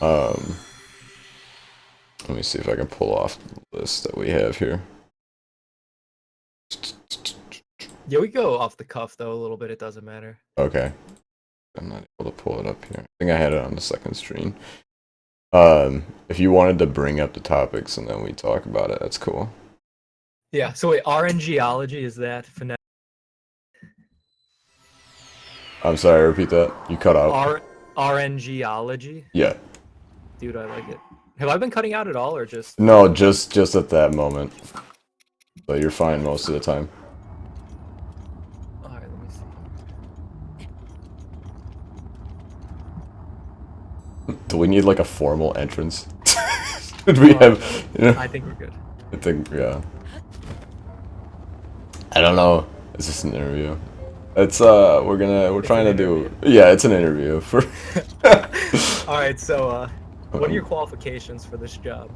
Um, Let me see if I can pull off the list that we have here. Yeah, we go off the cuff though a little bit. It doesn't matter. Okay, I'm not able to pull it up here. I think I had it on the second screen. If you wanted to bring up the topics and then we talk about it, that's cool. Yeah. So wait, RNGology is that phonetic? I'm sorry, repeat that. You cut out. RNGology? Yeah. Dude, I like it. Have I been cutting out at all, or just? No, just at that moment. So you're fine most of the time. All right, let me see. Do we need like a formal entrance? Did we have? No, You know, I think we're good. I think yeah. I don't know. Is this an interview? It's we're It's trying an to interview. do yeah, it's an interview for All right, so what are your um, qualifications for this job?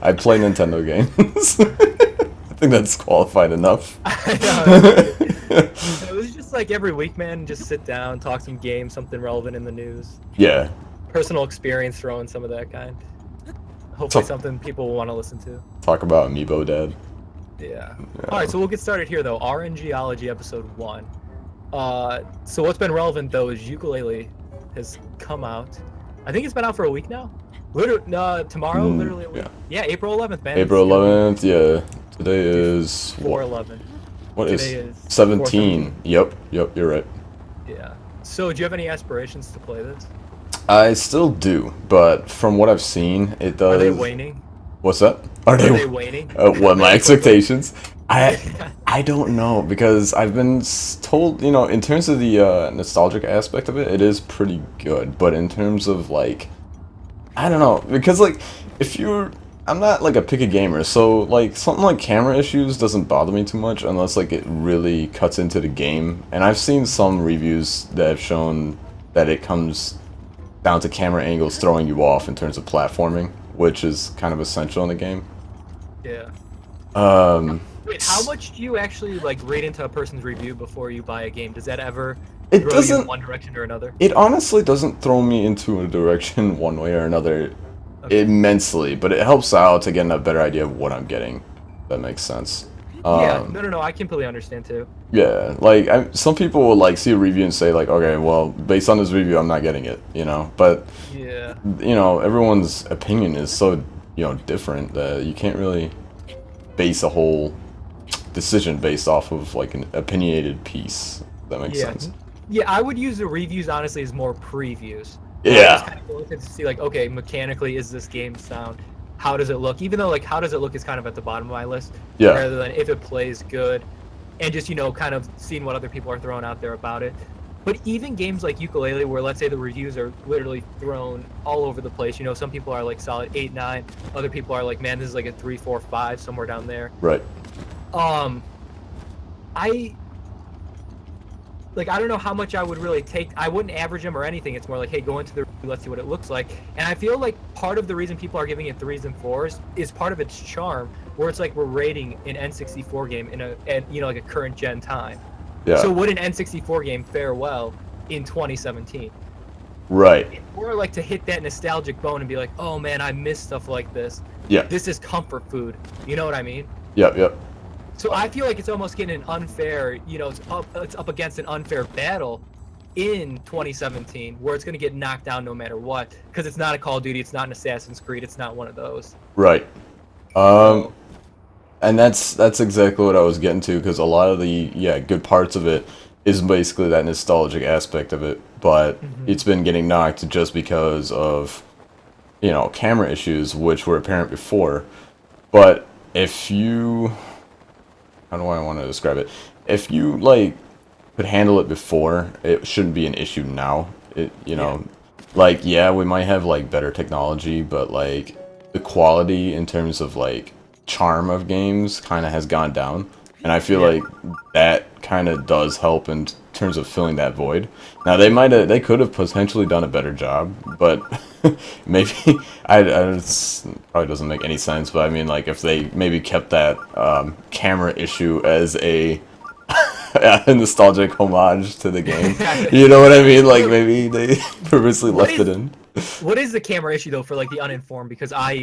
I play Nintendo games. I think that's qualified enough. I know, that's pretty good. It was just like every week, man. Just sit down, talk some games, something relevant in the news, Yeah. personal experience, throw in some of that kind. Hopefully, Talk, something people will want to listen to. talk about Amiibo Dad. Yeah. All right, Yeah. so we'll get started here though. RNGology episode 1. So what's been relevant though is ukulele has come out. I think it's been out for a week now. Literally, tomorrow, literally a week. Yeah. Yeah, April 11th, man. It's April gonna be 11th, yeah. Today is what? 4/11. What Today is is 17? 4/17. Yep, you're right. Yeah. So do you have any aspirations to play this? I still do, but from what I've seen, it Are they does. waning? What's that? Are Are they? they waning? What my Very quickly. expectations? I Yeah. I don't know because I've been told, in terms of the nostalgic aspect of it, it is pretty good. But in terms of like, I don't know because like if you're, I'm not like a picky gamer, so like something like camera issues doesn't bother me too much unless like it really cuts into the game. And I've seen some reviews that have shown that it comes down to camera angles throwing you off in terms of platforming, which is kind of essential in the game. Yeah. Um, Wait, how much do you actually like read into a person's review before you buy a game? Does that ever it throw you in doesn't. one direction or another? It honestly doesn't throw me into a direction one way or another Okay. immensely, but it helps out to get a better idea of what I'm getting. If that makes sense. Yeah, no, I completely understand too. Yeah, like some people will like see a review and say like, okay, well, based on this review, I'm not getting it. But Yeah. everyone's opinion is so different that you can't really base a whole decision based off of like an opinionated piece. If that makes Yeah. sense. Yeah, I would use the reviews honestly as more previews, where I just Yeah, kind of look and see like, okay, mechanically, is this game sound? How does it look? Even though like, how does it look is kind of at the bottom of my list, yeah, rather than if it plays good, and just kind of seeing what other people are throwing out there about it. But even games like Ukulele, where let's say the reviews are literally thrown all over the place. Some people are like solid 8, 9. Other people are like, man, this is like a 3, 4, 5, somewhere down there. right. Um, I I don't know how much I would really take. I wouldn't average them or anything. It's more like, hey, go into the review, let's see what it looks like. And I feel like part of the reason people are giving it 3s and 4s is part of its charm, where it's like we're rating an N64 game at like a current gen time. Yeah, So would an N64 game fare well in 2017? right. Or like to hit that nostalgic bone and be like, oh man, I miss stuff like this. Yeah, This is comfort food. You know what I mean? yep, yep. So I feel like it's almost getting an unfair, it's up against an unfair battle in 2017, where it's going to get knocked down no matter what, because it's not a Call of Duty, it's not an Assassin's Creed, it's not one of those. Right. Um, So and that's exactly what I was getting to because a lot of the good parts of it is basically that nostalgic aspect of it, but mhm. it's been getting knocked just because of camera issues which were apparent before. But if you, how do I want to describe it? If you like could handle it before, it shouldn't be an issue now. It Yeah, like yeah, we might have like better technology, but like the quality in terms of like charm of games kind of has gone down, and I feel yeah, like that kind of does help in terms of filling that void. Now mhm. they could have potentially done a better job, but maybe it probably doesn't make any sense. But I mean, like if they maybe kept that camera issue as a a nostalgic homage to the game. You know what I mean? Like maybe they purposely left it in. What is the camera issue though for like the uninformed? Because I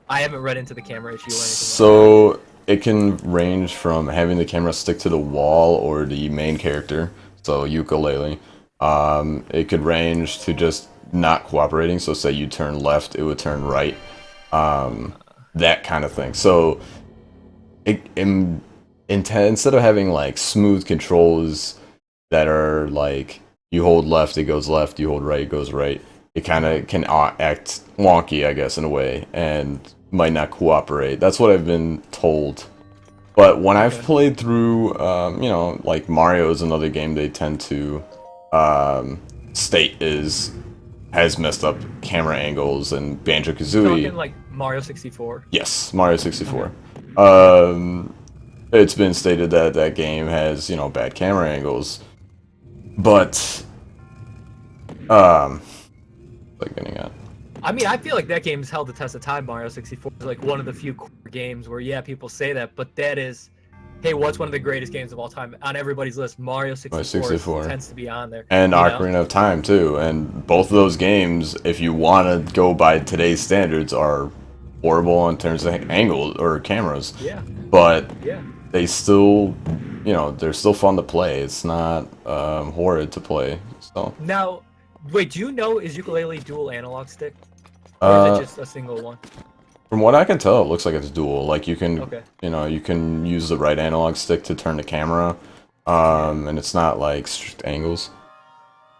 haven't read into the camera issue or anything. So it can range from having the camera stick to the wall or the main character, so ukulele. It could range to just not cooperating. So say you turn left, it would turn right. That kind of thing. So instead of having like smooth controls that are like you hold left, it goes left, you hold right, it goes right. It kind of can act wonky, I guess, in a way, and might not cooperate. That's what I've been told. But when I've played through, you know, like Mario is another game they tend to state has messed up camera angles, and Banjo-Kazooie. Talking like Mario 64. Yes, Mario 64. It's been stated that that game has, you know, bad camera angles, but like getting at. I mean, I feel like that game's held the test of time. Mario 64 is like one of the few core games where, yeah, people say that, but that is, hey, what's one of the greatest games of all time on everybody's list? Mario 64 tends to be on there. And Ocarina of Time too. And both of those games, if you want to go by today's standards, are horrible in terms of angles or cameras. Yeah. But yeah, they still, you know, they're still fun to play. It's not horrid to play. So now, wait, do you know, is ukulele dual analog stick? Or is it just a single one? From what I can tell, it looks like it's dual. Like you can, Okay. you know, you can use the right analog stick to turn the camera, and it's not like strict angles.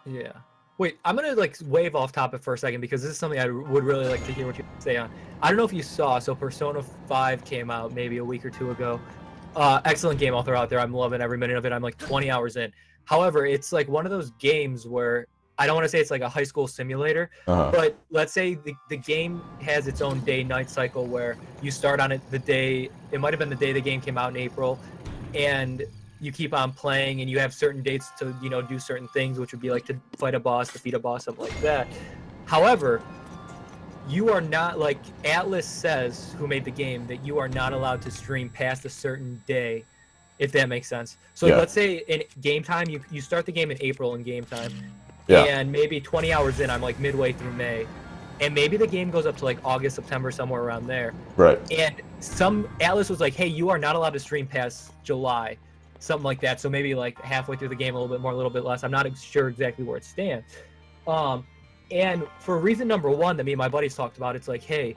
Yeah. Wait, I'm gonna like wave off topic for a second because this is something I would really like to hear what you say on. I don't know if you saw, so Persona 5 came out maybe a week or two ago. Excellent game, I'll throw out there. I'm loving every minute of it. I'm like 20 hours in. However, it's like one of those games where I don't want to say it's like a high school simulator, but let's say the game has its own day-night cycle where you start on it the day, it might have been the day the game came out in April, and you keep on playing and you have certain dates to, you know, do certain things, which would be like to fight a boss, defeat a boss, something like that. However, you are not, like Atlas says, who made the game, that you are not allowed to stream past a certain day, if that makes sense. So let's say in game time, you start the game in April in game time, and maybe 20 hours in, I'm like midway through May, and maybe the game goes up to like August, September, somewhere around there. Right. And Atlas was like, hey, you are not allowed to stream past July, something like that. So maybe like halfway through the game, a little bit more, a little bit less. I'm not sure exactly where it stands. And for reason number one that me and my buddies talked about, it's like, hey,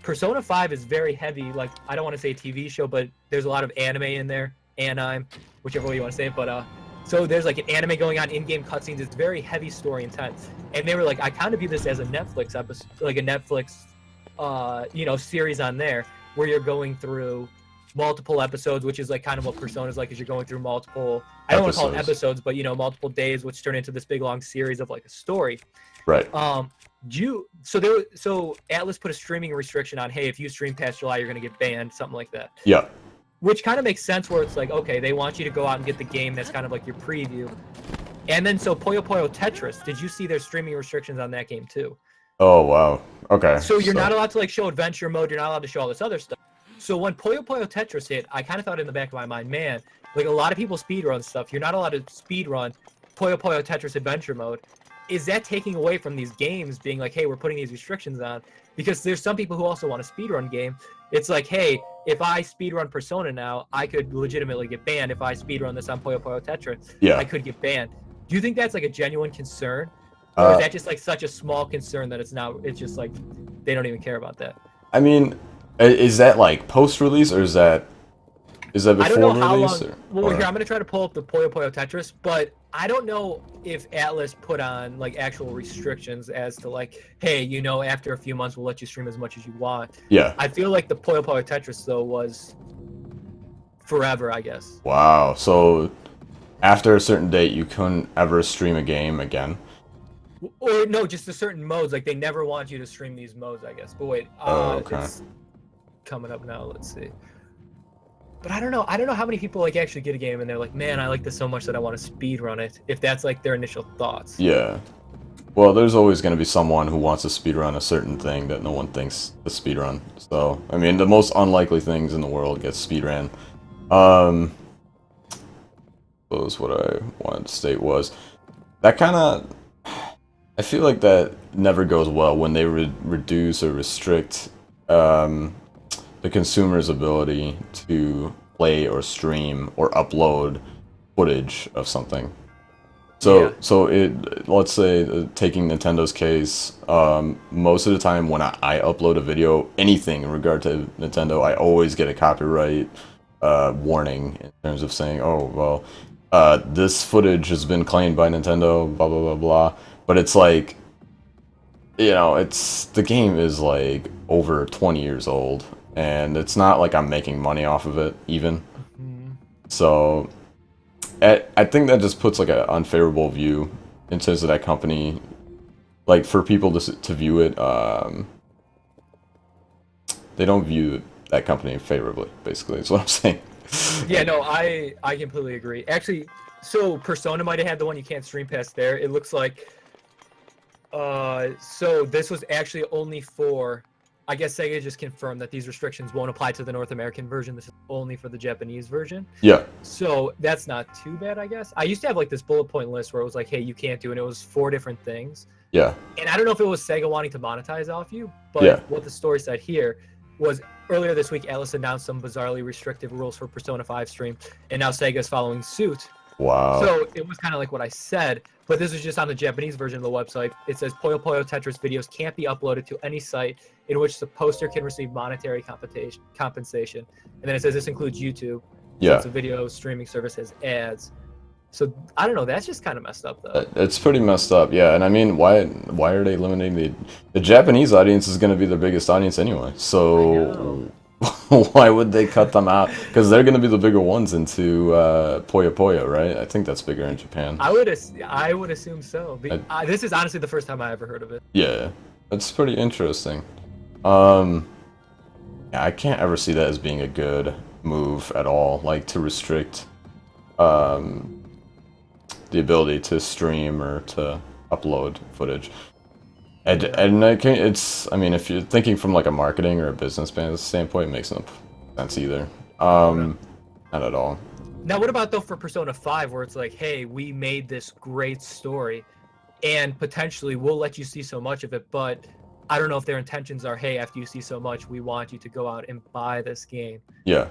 Persona 5 is very heavy. Like, I don't want to say TV show, but there's a lot of anime in there, anime, whichever way you want to say it. But so there's like an anime going on, in-game cutscenes. It's very heavy story intense. And they were like, I kind of view this as a Netflix episode, like a Netflix, you know, series on there where you're going through multiple episodes, which is like kind of what Persona is like, is you're going through multiple, I don't want to call it episodes, but you know, multiple days, which turn into this big long series of like a story. Right. So Atlas put a streaming restriction on, hey, if you stream past July, you're gonna get banned, something like that. Yeah. Which kind of makes sense, where it's like, okay, they want you to go out and get the game that's kind of like your preview. And then so Puyo Puyo Tetris, did you see there's streaming restrictions on that game too? Oh wow. Okay. So you're not allowed to like show adventure mode, you're not allowed to show all this other stuff. So when Puyo Puyo Tetris hit, I kind of thought in the back of my mind, man, like a lot of people speedrun stuff. You're not allowed to speedrun Puyo Puyo Tetris adventure mode. Is that taking away from these games being like, hey, we're putting these restrictions on? Because there's some people who also want a speedrun game. It's like, hey, if I speedrun Persona now, I could legitimately get banned. If I speedrun this on Puyo Puyo Tetris, I could get banned. Do you think that's like a genuine concern? Or is that just like such a small concern that it's just like they don't even care about that? I mean, is that like post-release or is that before I don't know how release? Long, well, here, I'm going to try to pull up the Puyo Puyo Tetris, but I don't know if Atlas put on like actual restrictions as to like, hey, you know, after a few months we'll let you stream as much as you want. Yeah. I feel like the Puyo Puyo Tetris though was forever, I guess. Wow. So after a certain date you couldn't ever stream a game again? Or no, just the certain modes. Like they never want you to stream these modes, I guess. But wait, it's coming up now. Let's see. But I don't know. I don't know how many people like actually get a game and they're like, man, I like this so much that I want to speedrun it. If that's like their initial thoughts. Yeah. Well, there's always going to be someone who wants to speedrun a certain thing that no one thinks to speedrun. So, I mean, the most unlikely things in the world get speedrun. close, what I wanted to state was that kind of, I feel like that never goes well when they reduce or restrict the consumer's ability to play or stream or upload footage of something. So, Yeah. let's say, taking Nintendo's case, most of the time when I upload a video, anything in regard to Nintendo, I always get a copyright warning in terms of saying, oh, well, this footage has been claimed by Nintendo, blah, blah, blah, blah. But it's like, the game is like over 20 years old, and it's not like I'm making money off of it, even. Mhm. So I think that just puts like an unfavorable view in terms of that company, like for people to view it. They don't view that company favorably. Basically, is what I'm saying. Yeah, no, I completely agree. Actually, so Persona might have had the one you can't stream past there. It looks like so this was actually only for, I guess Sega just confirmed that these restrictions won't apply to the North American version. This is only for the Japanese version. Yeah, So that's not too bad, I guess. I used to have like this bullet point list where it was like, hey, you can't do it. And it was 4 different things. yeah, And I don't know if it was Sega wanting to monetize off you, but yeah. what the story said here was earlier this week, Atlas announced some bizarrely restrictive rules for Persona 5 stream, and now Sega's following suit. Wow. So it was kind of like what I said, but this was just on the Japanese version of the website. It says Puyo Puyo Tetris videos can't be uploaded to any site in which the poster can receive monetary compensation. And then it says this includes YouTube. Yeah. Since the video streaming service has ads. So I don't know. That's just kind of messed up, though. It's pretty messed up, yeah. And I mean, why are they limiting the Japanese audience is going to be their biggest audience anyway? So why would they cut them out? Because they're going to be the bigger ones into Puyo Puyo, right? I think that's bigger in Japan. I would assume so. This is honestly the first time I ever heard of it. Yeah, that's pretty interesting. Yeah, I can't ever see that as being a good move at all. Like to restrict the ability to stream or to upload footage. And I mean, if you're thinking from like a marketing or a business standpoint, it makes no sense either. Not at all. Now, what about though for Persona 5, where it's like, hey, we made this great story, and potentially we'll let you see so much of it, but I don't know if their intentions are, hey, after you see so much, we want you to go out and buy this game. Yeah.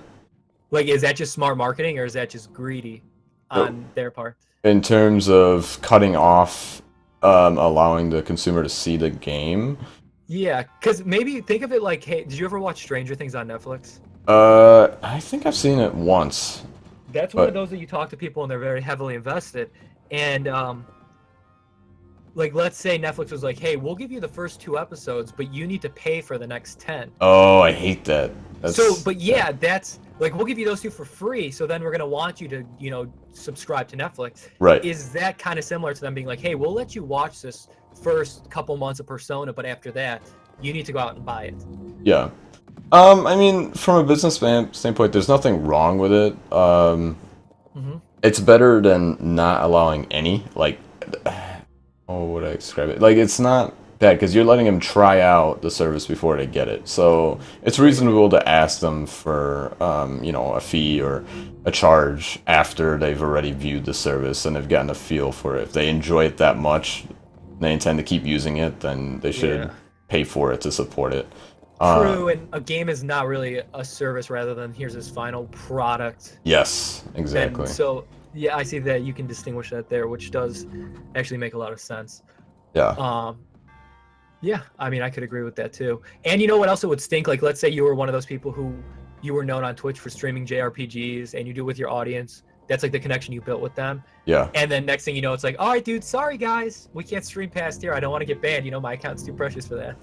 Like, is that just smart marketing, or is that just greedy on their part? In terms of cutting off, allowing the consumer to see the game. Yeah, because maybe think of it like, hey, did you ever watch Stranger Things on Netflix? I think I've seen it once. That's one of those that you talk to people and they're very heavily invested. And like, let's say Netflix was like, hey, we'll give you the first 2 episodes, but you need to pay for the next 10. Oh, I hate that. But yeah, that's like, we'll give you those 2 for free. So then we're going to want you to, subscribe to Netflix. Right. Is that kind of similar to them being like, hey, we'll let you watch this first couple months of Persona, but after that, you need to go out and buy it. Yeah. I mean, from a business standpoint, there's nothing wrong with it. It's better than not allowing any. Like, how would I describe it? Like, it's not bad because you're letting them try out the service before they get it. So it's reasonable to ask them for, a fee or a charge after they've already viewed the service and they've gotten a feel for it. If they enjoy it that much, they intend to keep using it, then they should pay for it to support it. True, and a game is not really a service rather than here's this final product. Yes, exactly. And so, yeah, I see that you can distinguish that there, which does actually make a lot of sense. Yeah. Yeah, I mean, I could agree with that too. And you know what else it would stink? Like, let's say you were one of those people who you were known on Twitch for streaming JRPGs and you do it with your audience. That's like the connection you built with them. Yeah. And then next thing you know, it's like, all right, dude, sorry guys, we can't stream past here. I don't want to get banned. My account's too precious for that.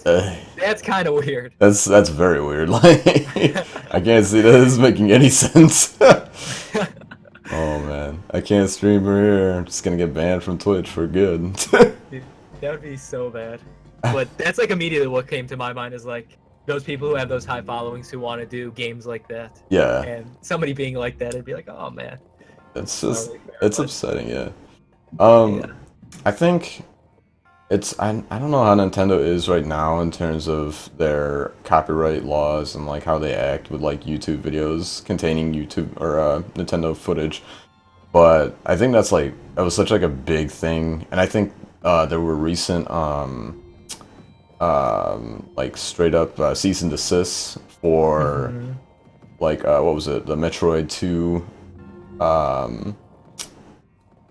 That's kind of weird. That's very weird. Like, I can't see this making any sense. Oh man, I can't stream here. I'm just gonna get banned from Twitch for good. Dude, that would be so bad. But that's like immediately what came to my mind is like those people who have those high followings who want to do games like that. Yeah. And somebody being like that, it'd be like, oh man. It's just, really fair, it's but upsetting, yeah. Yeah. I think I don't know how Nintendo is right now in terms of their copyright laws and like how they act with like YouTube videos containing YouTube or Nintendo footage. But I think that's like that was such like a big thing, and I think there were recent like straight up cease and desists for like what was it, the Metroid 2 um,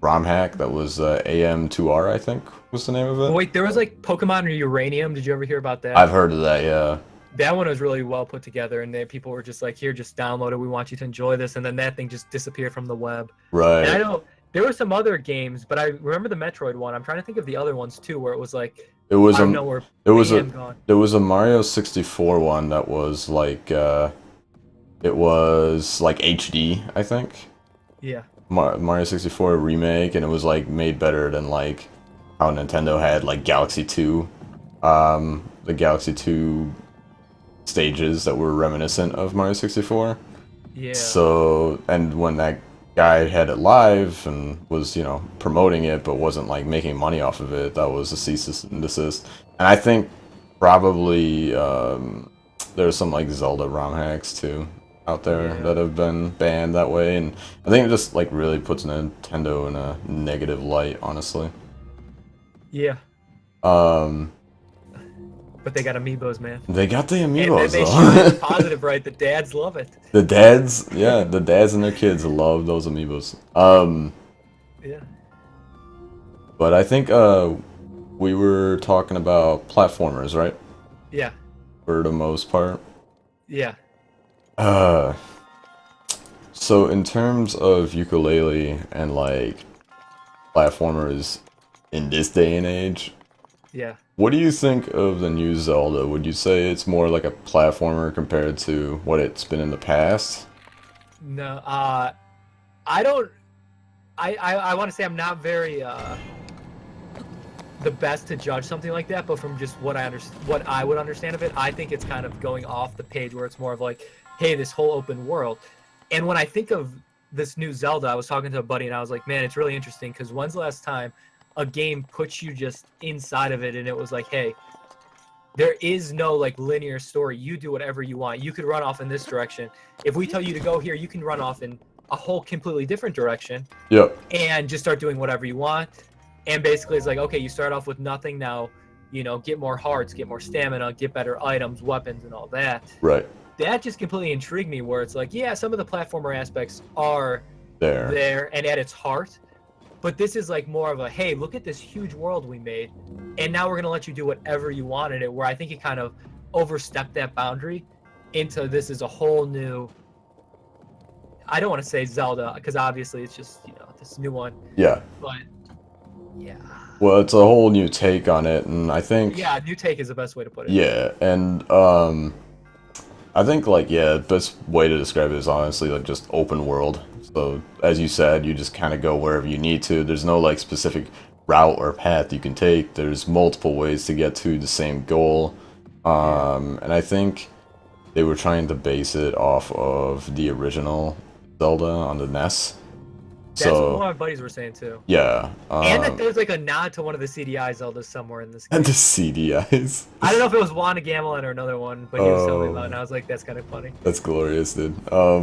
ROM hack that was AM2R, I think was the name of it. Wait, there was like Pokemon or Uranium. Did you ever hear about that? I've heard of that, yeah. That one was really well put together, and then people were just like, "Here, just download it. We want you to enjoy this." And then that thing just disappeared from the web. Right. And I know there were some other games, but I remember the Metroid one. I'm trying to think of the other ones too, where it was like, It was I don't know where gone. there was a Mario 64 one that was like it was like HD, I think. Yeah. Mario 64 remake, and it was like made better than like how Nintendo had like Galaxy 2, the Galaxy 2 stages that were reminiscent of Mario 64. Yeah. So, and when that guy had it live and was, you know, promoting it but wasn't like making money off of it, that was a cease and desist. And I think probably there's some like Zelda ROM hacks too out there that have been banned that way, and I think it just like really puts Nintendo in a negative light, honestly. Yeah. But they got amiibos, man. They got the amiibos, they though. should. Positive, right? The dads love it. The dads, yeah, the dads and their kids love those amiibos. Yeah. But I think we were talking about platformers, right? Yeah. For the most part. Yeah. So in terms of ukulele and like platformers in this day and age, Yeah. what do you think of the new Zelda? Would you say it's more like a platformer compared to what it's been in the past? No, I don't. I want to say I'm not very the best to judge something like that, but from just what I would understand of it, I think it's kind of going off the page where it's more of like, hey, this whole open world. And when I think of this new Zelda, I was talking to a buddy and I was like, man, it's really interesting because when's the last time a game puts you just inside of it and it was like, hey, there is no like linear story. You do whatever you want. You could run off in this direction. If we tell you to go here, you can run off in a whole completely different direction. Yep. And just start doing whatever you want. And basically it's like, okay, you start off with nothing now, you know, get more hearts, get more stamina, get better items, weapons, and all that. Right. That just completely intrigued me where it's like, yeah, some of the platformer aspects are there and at its heart. But this is like more of a, hey, look at this huge world we made, and now we're going to let you do whatever you want in it, where I think it kind of overstepped that boundary into this is a whole new, I don't want to say Zelda, because obviously it's just, you know, this new one. Yeah. But, yeah. Well, it's a whole new take on it, and I think... Yeah, new take is the best way to put it. Yeah, and I think, like, yeah, the best way to describe it is honestly, like, just open world. So, as you said, you just kind of go wherever you need to. There's no, like, specific route or path you can take. There's multiple ways to get to the same goal. And I think they were trying to base it off of the original Zelda on the NES. That's what my buddies were saying, too. Yeah. And that there's, like, a nod to one of the CDI Zeldas somewhere in this game. And the CDIs. I don't know if it was Wanda Gamelin or another one, but he was telling me about it, and I was like, that's kind of funny. That's glorious, dude. Oh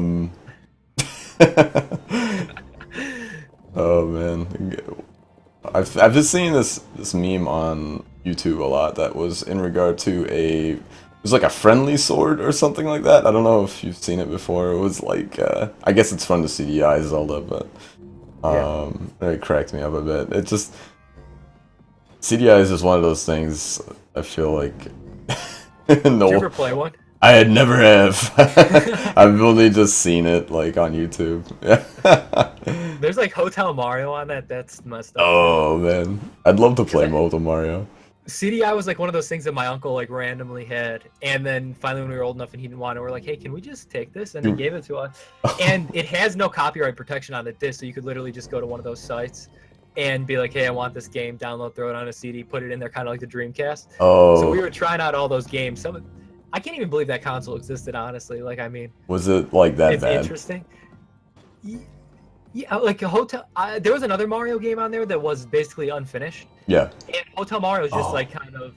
man, I've been seeing this meme on YouTube a lot that was in regard to it was like a friendly sword or something like that. I don't know if you've seen it before. It was like I guess it's from the CDI Zelda, but it cracked me up a bit. It just CDI is just one of those things. I feel like Did you ever play one? I had never have. I've only just seen it like on YouTube. There's like Hotel Mario on that. That's messed up. Oh man, I'd love to play Hotel Mario. CDI was like one of those things that my uncle like randomly had, and then finally when we were old enough and he didn't want it, we're like, hey, can we just take this? And he gave it to us. And it has no copyright protection on the disc, so you could literally just go to one of those sites and be like, hey, I want this game, download, throw it on a CD, put it in there, kind of like the Dreamcast. Oh. So we were trying out all those games. I can't even believe that console existed, honestly. Like, I mean, was it like that it's bad? Interesting. Yeah, like a Hotel. There was another Mario game on there that was basically unfinished. Yeah. And Hotel Mario is just like kind of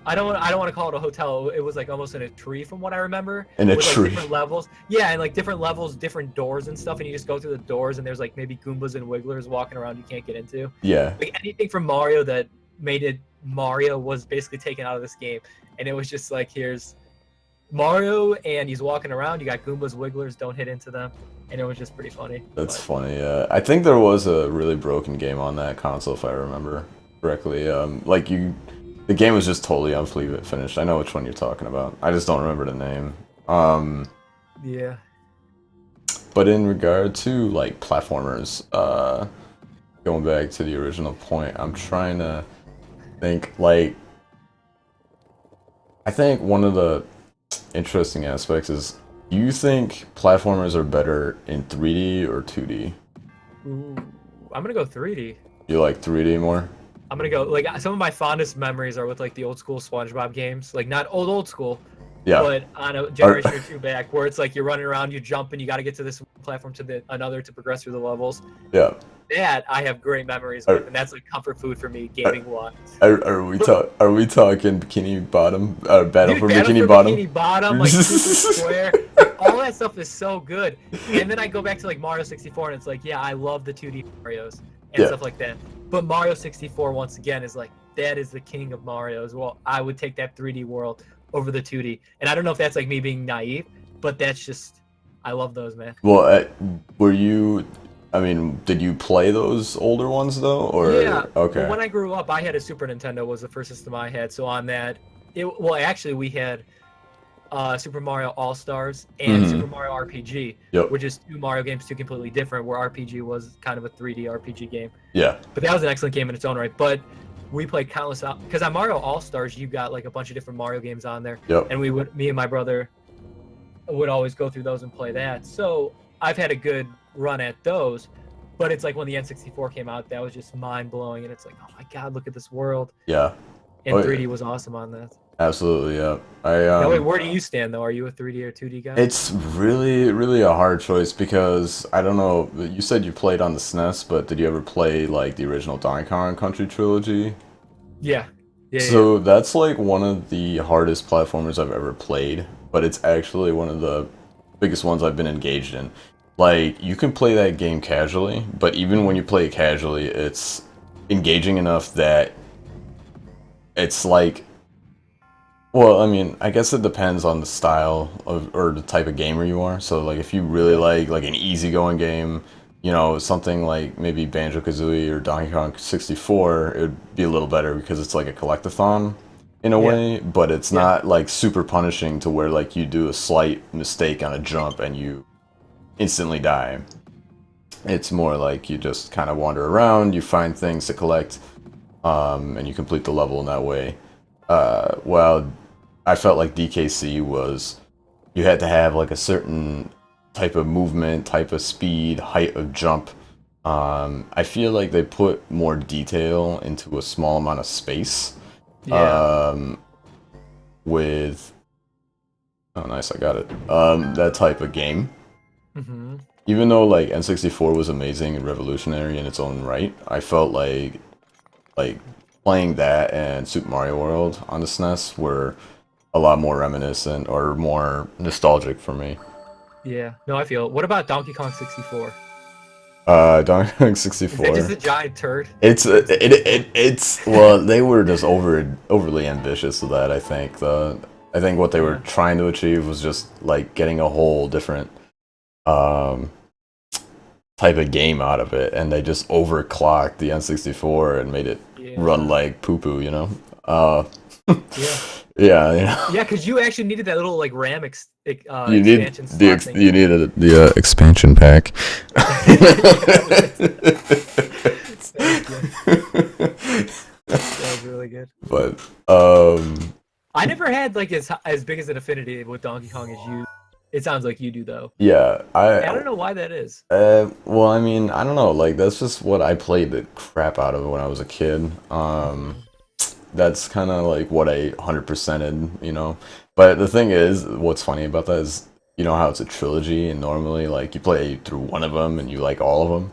I don't want to call it a hotel. It was like almost in a tree from what I remember. In a with, tree. Like, different levels. Yeah, and like different levels, different doors and stuff, and you just go through the doors and there's like maybe Goombas and Wigglers walking around you can't get into. Yeah. Like anything from Mario that made it Mario was basically taken out of this game. And it was just like, here's Mario and he's walking around, you got Goombas, Wigglers, don't hit into them. And it was just pretty funny. That's funny, yeah. I think there was a really broken game on that console, if I remember correctly. Like, the game was just totally unfinished. I know which one you're talking about. I just don't remember the name. Yeah. But in regard to, like, platformers, going back to the original point, I'm trying to think, like, I think one of the interesting aspects is, do you think platformers are better in 3D or 2D? Ooh, I'm gonna go 3D. You like 3D more? I'm gonna go, like, some of my fondest memories are with like the old school SpongeBob games, like not old school, Yeah. but on a generation or two back, where it's like you're running around, you jump, and you got to get to this platform to another to progress through the levels. Yeah. That I have great memories with, and that's like comfort food for me, gaming wise. Are we talking Bikini Bottom? Battle Dude, for Battle Bikini for Bottom? Bikini Bottom, like Super Square, all that stuff is so good. And then I go back to like Mario 64, and it's like, yeah, I love the 2D Marios and stuff like that. But Mario 64 once again is like, that is the king of Mario as well. I would take that 3D world over the 2D. And I don't know if that's like me being naive, but that's just, I love those, man. Well, were you? I mean, did you play those older ones though, or Yeah. okay? Well, when I grew up, I had a Super Nintendo. Was the first system I had. So on that, well, actually, we had Super Mario All Stars and Super Mario RPG, which is two Mario games, two completely different. Where RPG was kind of a 3D RPG game. Yeah. But that was an excellent game in its own right. But we played countless because on Mario All Stars, you got like a bunch of different Mario games on there. Yep. And me and my brother would always go through those and play that. So I've had a good run at those, but it's like when the N64 came out, that was just mind blowing, and it's like, oh my god, look at this world. Yeah. And 3D was awesome on that. Absolutely, yeah. Now, wait, where do you stand though? Are you a 3D or 2D guy? It's really, really a hard choice because I don't know. You said you played on the SNES, but did you ever play like the original Donkey Kong Country trilogy? Yeah. So that's like one of the hardest platformers I've ever played, but it's actually one of the biggest ones I've been engaged in. Like, you can play that game casually, but even when you play it casually, it's engaging enough that it's like, well, I mean, I guess it depends on the style of, or the type of gamer you are. So, like, if you really like an easygoing game, you know, something like maybe Banjo-Kazooie or Donkey Kong 64, it would be a little better because it's like a collectathon in a way, but it's not like super punishing to where like you do a slight mistake on a jump and you instantly die. It's more like you just kind of wander around, you find things to collect, and you complete the level in that way. Well, I felt like DKC was, you had to have like a certain type of movement, type of speed, height of jump. I feel like they put more detail into a small amount of space. With, oh nice, I got it. That type of game. Even though like N64 was amazing and revolutionary in its own right, I felt like playing that and Super Mario World on the SNES were a lot more reminiscent or more nostalgic for me. Yeah. No, I feel. What about Donkey Kong 64? Donkey Kong 64. Is that just a giant turd? It's well, they were just overly ambitious with that. I think I think what they were trying to achieve was just like getting a whole different type of game out of it, and they just overclocked the N64 and made it run like poo-poo, you know? Yeah, you know? Yeah, because you actually needed that little like RAM you need expansion slot thing. you needed the expansion pack. That was really good. But I never had like as big as an affinity with Donkey Kong as you. It sounds like you do though. Yeah, I don't know why that is. Well, I mean, I don't know. Like, that's just what I played the crap out of when I was a kid. That's kind of like what I 100%ed, you know. But the thing is, what's funny about that is, you know how it's a trilogy, and normally like you play through one of them and you like all of them.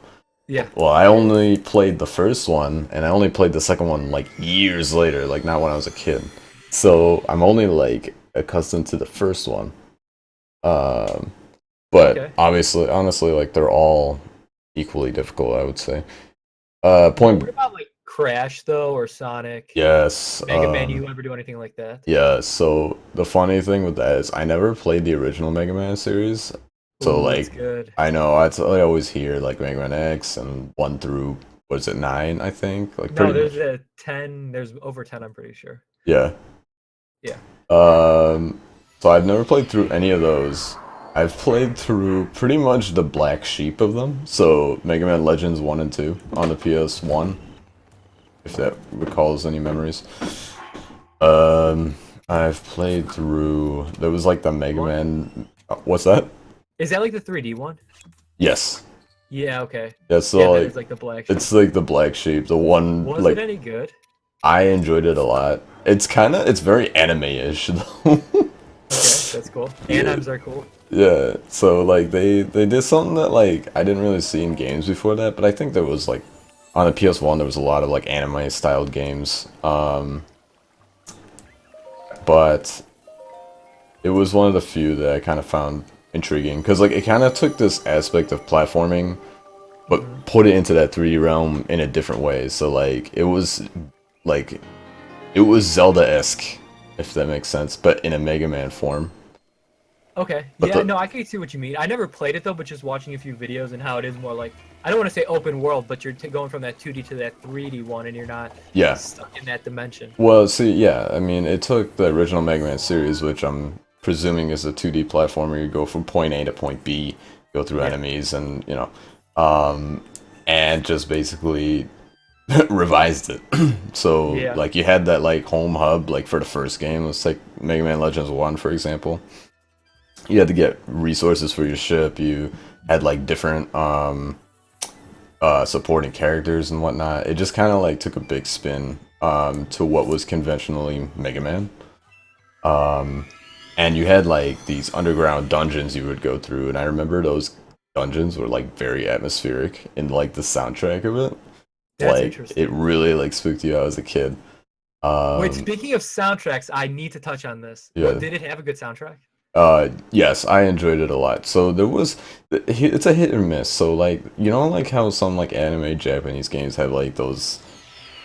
Yeah. Well, I only played the first one, and I only played the second one like years later, like not when I was a kid. So I'm only like accustomed to the first one. Um, but Okay. honestly, like they're all equally difficult, I would say. What Point, about like Crash though, or Sonic, yes. Mega Man? You ever do anything like that? Yeah, so the funny thing with that is I never played the original Mega Man series. So Ooh, it's like good. I know I always hear like Mega Man X and 1 through what is it 9, I think? Like No, pretty there's much. a 10. There's over 10. I'm pretty sure. Yeah. Yeah. So I've never played through any of those. I've played through pretty much the black sheep of them. So Mega Man Legends 1 and 2 on the PS1, if that recalls any memories. Um, I've played through. There was like the Mega One? Man. What's that? Is that like the 3D one? Yes. Yeah. Okay. Yeah. Yeah, So that is like, like the black sheep. it's like the black sheep. The one Was it like any good? I enjoyed it a lot. It's very anime-ish though. Okay, that's cool. Yeah. Animes are cool. Yeah. So like they did something that like I didn't really see in games before that, but I think there was like on the PS1 there was a lot of like anime styled games. But it was one of the few that I kind of found intriguing because like it kind of took this aspect of platforming but Hmm. put it into that 3D realm in a different way. So like it was Zelda-esque, if that makes sense, but in a Mega Man form. Okay. But Yeah. the No, I can see what you mean. I never played it though, but just watching a few videos and how it is more like, I don't want to say open world, but you're going from that 2D to that 3D one, and you're not yeah. stuck in that dimension. Well, see, yeah, I mean, it took the original Mega Man series, which I'm presuming is a 2D platformer. You go from point A to point B, go through Yeah. enemies, and and just basically revised it. So Yeah. like you had that like home hub like for the first game. Let's take Mega Man Legends 1 for example. You had to get resources for your ship. You had like different supporting characters and whatnot. It just kind of like took a big spin to what was conventionally Mega Man. And you had like these underground dungeons you would go through, and I remember those dungeons were like very atmospheric in like the soundtrack of it. That's Like it interesting. really like spooked you out as a kid. Wait, Um, speaking of soundtracks, I need to touch on this. What yeah. did it have a good soundtrack? Yes, I enjoyed it a lot. So there was, it's a hit or miss. So like, you know, like how some like anime Japanese games have like those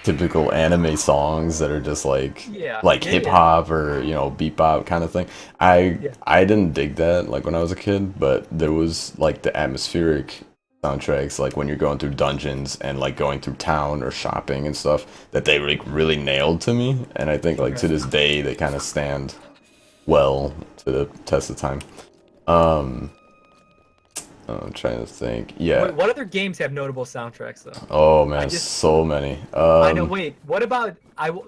typical anime songs that are just Yeah. like Yeah. hip Yeah. hop or you know bebop kind of thing. I Yeah. I didn't dig that like when I was a kid, but there was like the atmospheric soundtracks like when you're going through dungeons and like going through town or shopping and stuff that they like really nailed to me, and I think like to Okay. this day they kind of stand well to the test of time. Um, I'm trying to think. Yeah. What other games have notable soundtracks though? Oh I man, just so many. I know. Wait, what about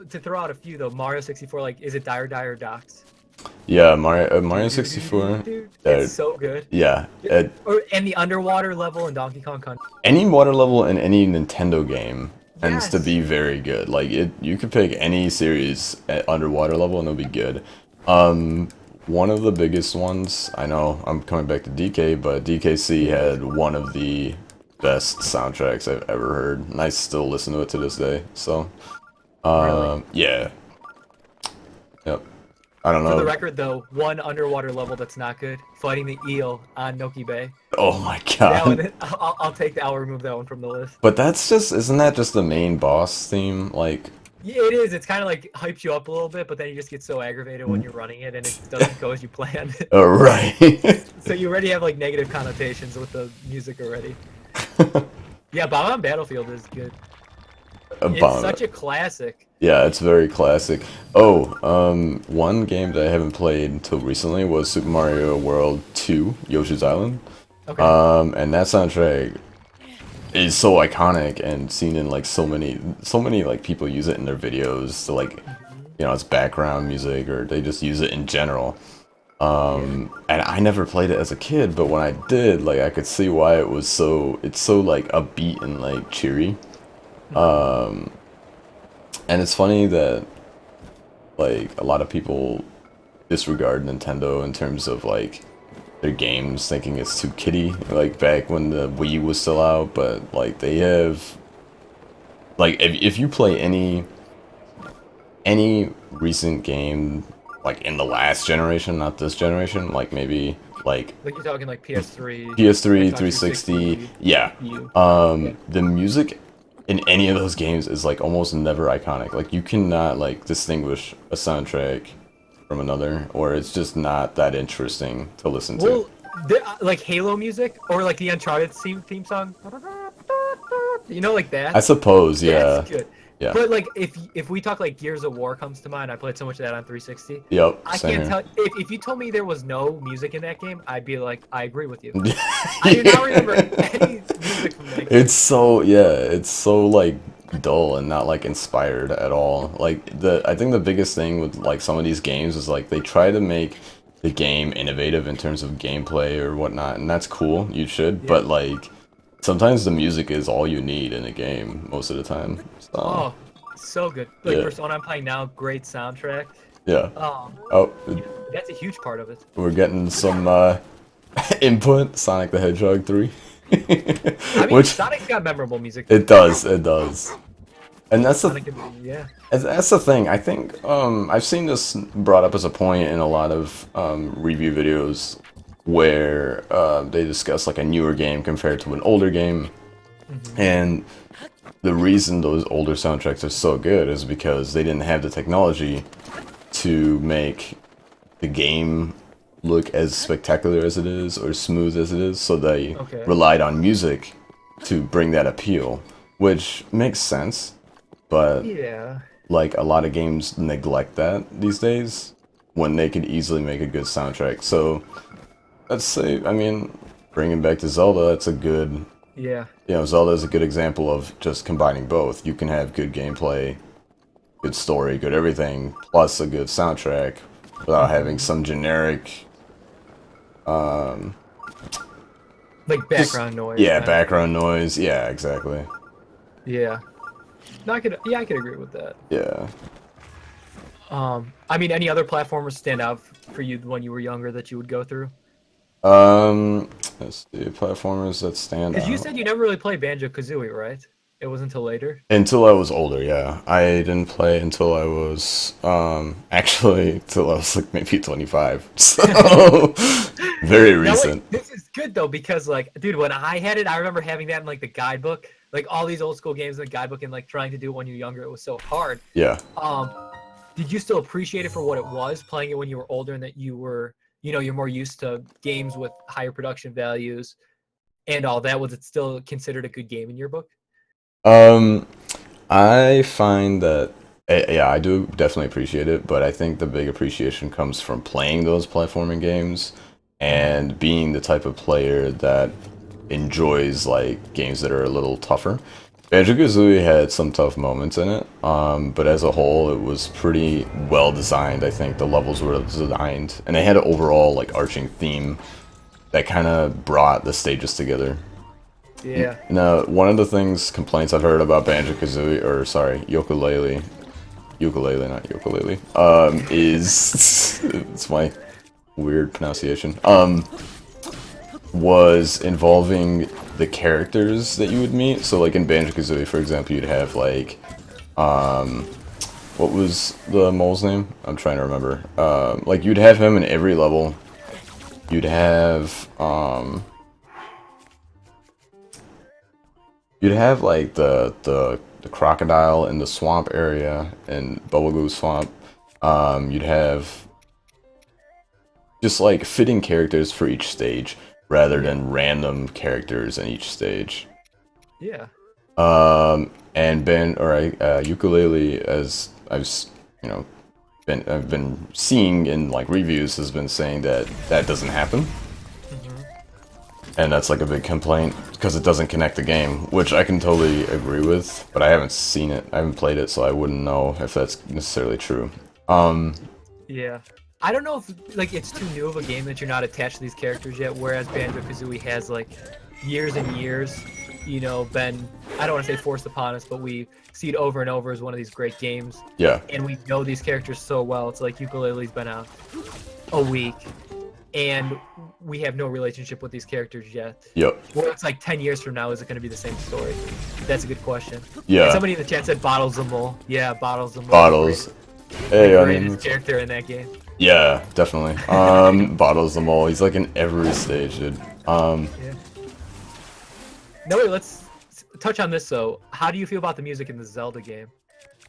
to throw out a few though? Mario 64, like, is it Dire Dire Docks? Yeah, Do, Mario do, do, do, 64. do. Uh, It's so good. yeah. Or and the underwater level in Donkey Kong Country. Any water level in any Nintendo game tends to Yes. be very good. Like it, you could pick any series at underwater level and it'll be good. Um, One of the biggest ones, I know I'm coming back to DK, but DKC had one of the best soundtracks I've ever heard, and I still listen to it to this day. So, Really? yeah, yep. I don't For the know. record though, one underwater level that's not good, fighting the eel on Noki Bay. Oh my That god. one, I'll take that. I'll remove that one from the list. But that's just, isn't that just the main boss theme? Like, Yeah, it is. It's kind of like hypes you up a little bit, but then you just get so aggravated when you're running it and it doesn't go as you planned. right. So you already have like negative connotations with the music already. Yeah, Bomb on Battlefield is good. It's About such it. a classic. Yeah, it's very classic. Oh, one game that I haven't played until recently was Super Mario World 2, Yoshi's Island. Okay. And that soundtrack is so iconic and seen in like so many like people use it in their videos to like, you know, it's background music or they just use it in general. Yeah. And I never played it as a kid, but when I did, like I could see why it's so like upbeat and like cheery. And it's funny that like a lot of people disregard Nintendo in terms of like their games, thinking it's too kiddie. Like back when the Wii was still out, but like they have like if you play any any recent game, like in the last generation, not this generation, like maybe like Like you're talking like PS3, PS3, Xbox 360, 360, yeah. you. Yeah. The music in any of those games is like almost never iconic. Like you cannot like distinguish a soundtrack from another, or it's just not that interesting to listen to. Well, like Halo music or like the Uncharted theme song. You know, like I that. suppose, That's yeah. good. Yeah. But like if we talk like Gears of War comes to mind, I played so much of that on 360. Yep, I same can't here. tell if you told me there was no music in that game, I'd be like, I agree with you. I do not remember any music from that game. It's so, yeah, it's so like dull and not like inspired at all. Like I think the biggest thing with like some of these games is like they try to make the game innovative in terms of gameplay or whatnot, and that's cool, you should, Yeah. but like sometimes the music is all you need in a game most of the time. So, Oh, so good. Like yeah. Persona I'm playing now, great soundtrack. Yeah. Um, Oh, that's a huge part of it. we're getting some input. Sonic the Hedgehog 3. I mean, Which Sonic's got memorable music. it does, it does. And that's the Sonic, yeah. that's the thing. I think I've seen this brought up as a point in a lot of review videos where they discuss like a newer game compared to an older game, and the reason those older soundtracks are so good is because they didn't have the technology to make the game look as spectacular as it is or smooth as it is, so they Okay. relied on music to bring that appeal, which makes sense, but Yeah. like a lot of games neglect that these days when they could easily make a good soundtrack. So let's say, I mean, bringing back to Zelda, that's a good, Yeah. you know, Zelda is a good example of just combining both. You can have good gameplay, good story, good everything, plus a good soundtrack without having some generic, Like background noise. yeah, kind of. background noise. Yeah, exactly. Yeah. No, I could agree with that. Yeah. I mean, any other platformers stand out for you when you were younger that you would go through? Let's see, platformers that stand Because you out. said you never really played Banjo-Kazooie, right? It was until later. Until I was older, yeah. I didn't play until I was, actually, till I was like maybe 25. So, very Now, recent. wait, this is good though because like, dude, when I had it, I remember having that in like the guidebook, like all these old school games in the guidebook, and like trying to do it when you're younger. It was so hard. Yeah. Um, did you still appreciate it for what it was, playing it when you were older, and that you were, you know, you're more used to games with higher production values and all that? Was it still considered a good game in your book? Um, I find that, yeah, I do definitely appreciate it, but I think the big appreciation comes from playing those platforming games and being the type of player that enjoys like games that are a little tougher. Banjo-Kazooie had some tough moments in it, but as a whole, it was pretty well designed. I think the levels were designed, and they had an overall like arching theme that kind of brought the stages together. Yeah. Now, one of the complaints I've heard about Banjo-Kazooie, or sorry, ukulele, not ukulele, is, it's my weird pronunciation, was involving the characters that you would meet. So like in Banjo-Kazooie, for example, you'd have like, what was the mole's name? I'm trying to remember. Like you'd have him in every level. You'd have, like the crocodile in the swamp area in Bubblegoo Swamp. You'd have just like fitting characters for each stage rather than random characters in each stage. Yeah. And ukulele, as you know, I've been seeing in like reviews, has been saying that that doesn't happen. And that's like a big complaint because it doesn't connect the game, which I can totally agree with, but I haven't seen it. I haven't played it, so I wouldn't know if that's necessarily true. Yeah. I don't know if like it's too new of a game that you're not attached to these characters yet, whereas Banjo-Kazooie has like years and years, you know, been, I don't want to say forced upon us, but we see it over and over as one of these great games. Yeah. And we know these characters so well. It's like Ukulele's been out a week, and we have no relationship with these characters yet. Yep. Well, it's like 10 years from now, is it going to be the same story? That's a good question. Yeah. And somebody in the chat said Bottles the Mole. Yeah, Bottles the Mole. Bottles. Hey, I mean, greatest character in that game. yeah, definitely. Bottles them all. He's like in every stage, dude. Yeah. No, wait, let's touch on this though. How do you feel about the music in the Zelda game?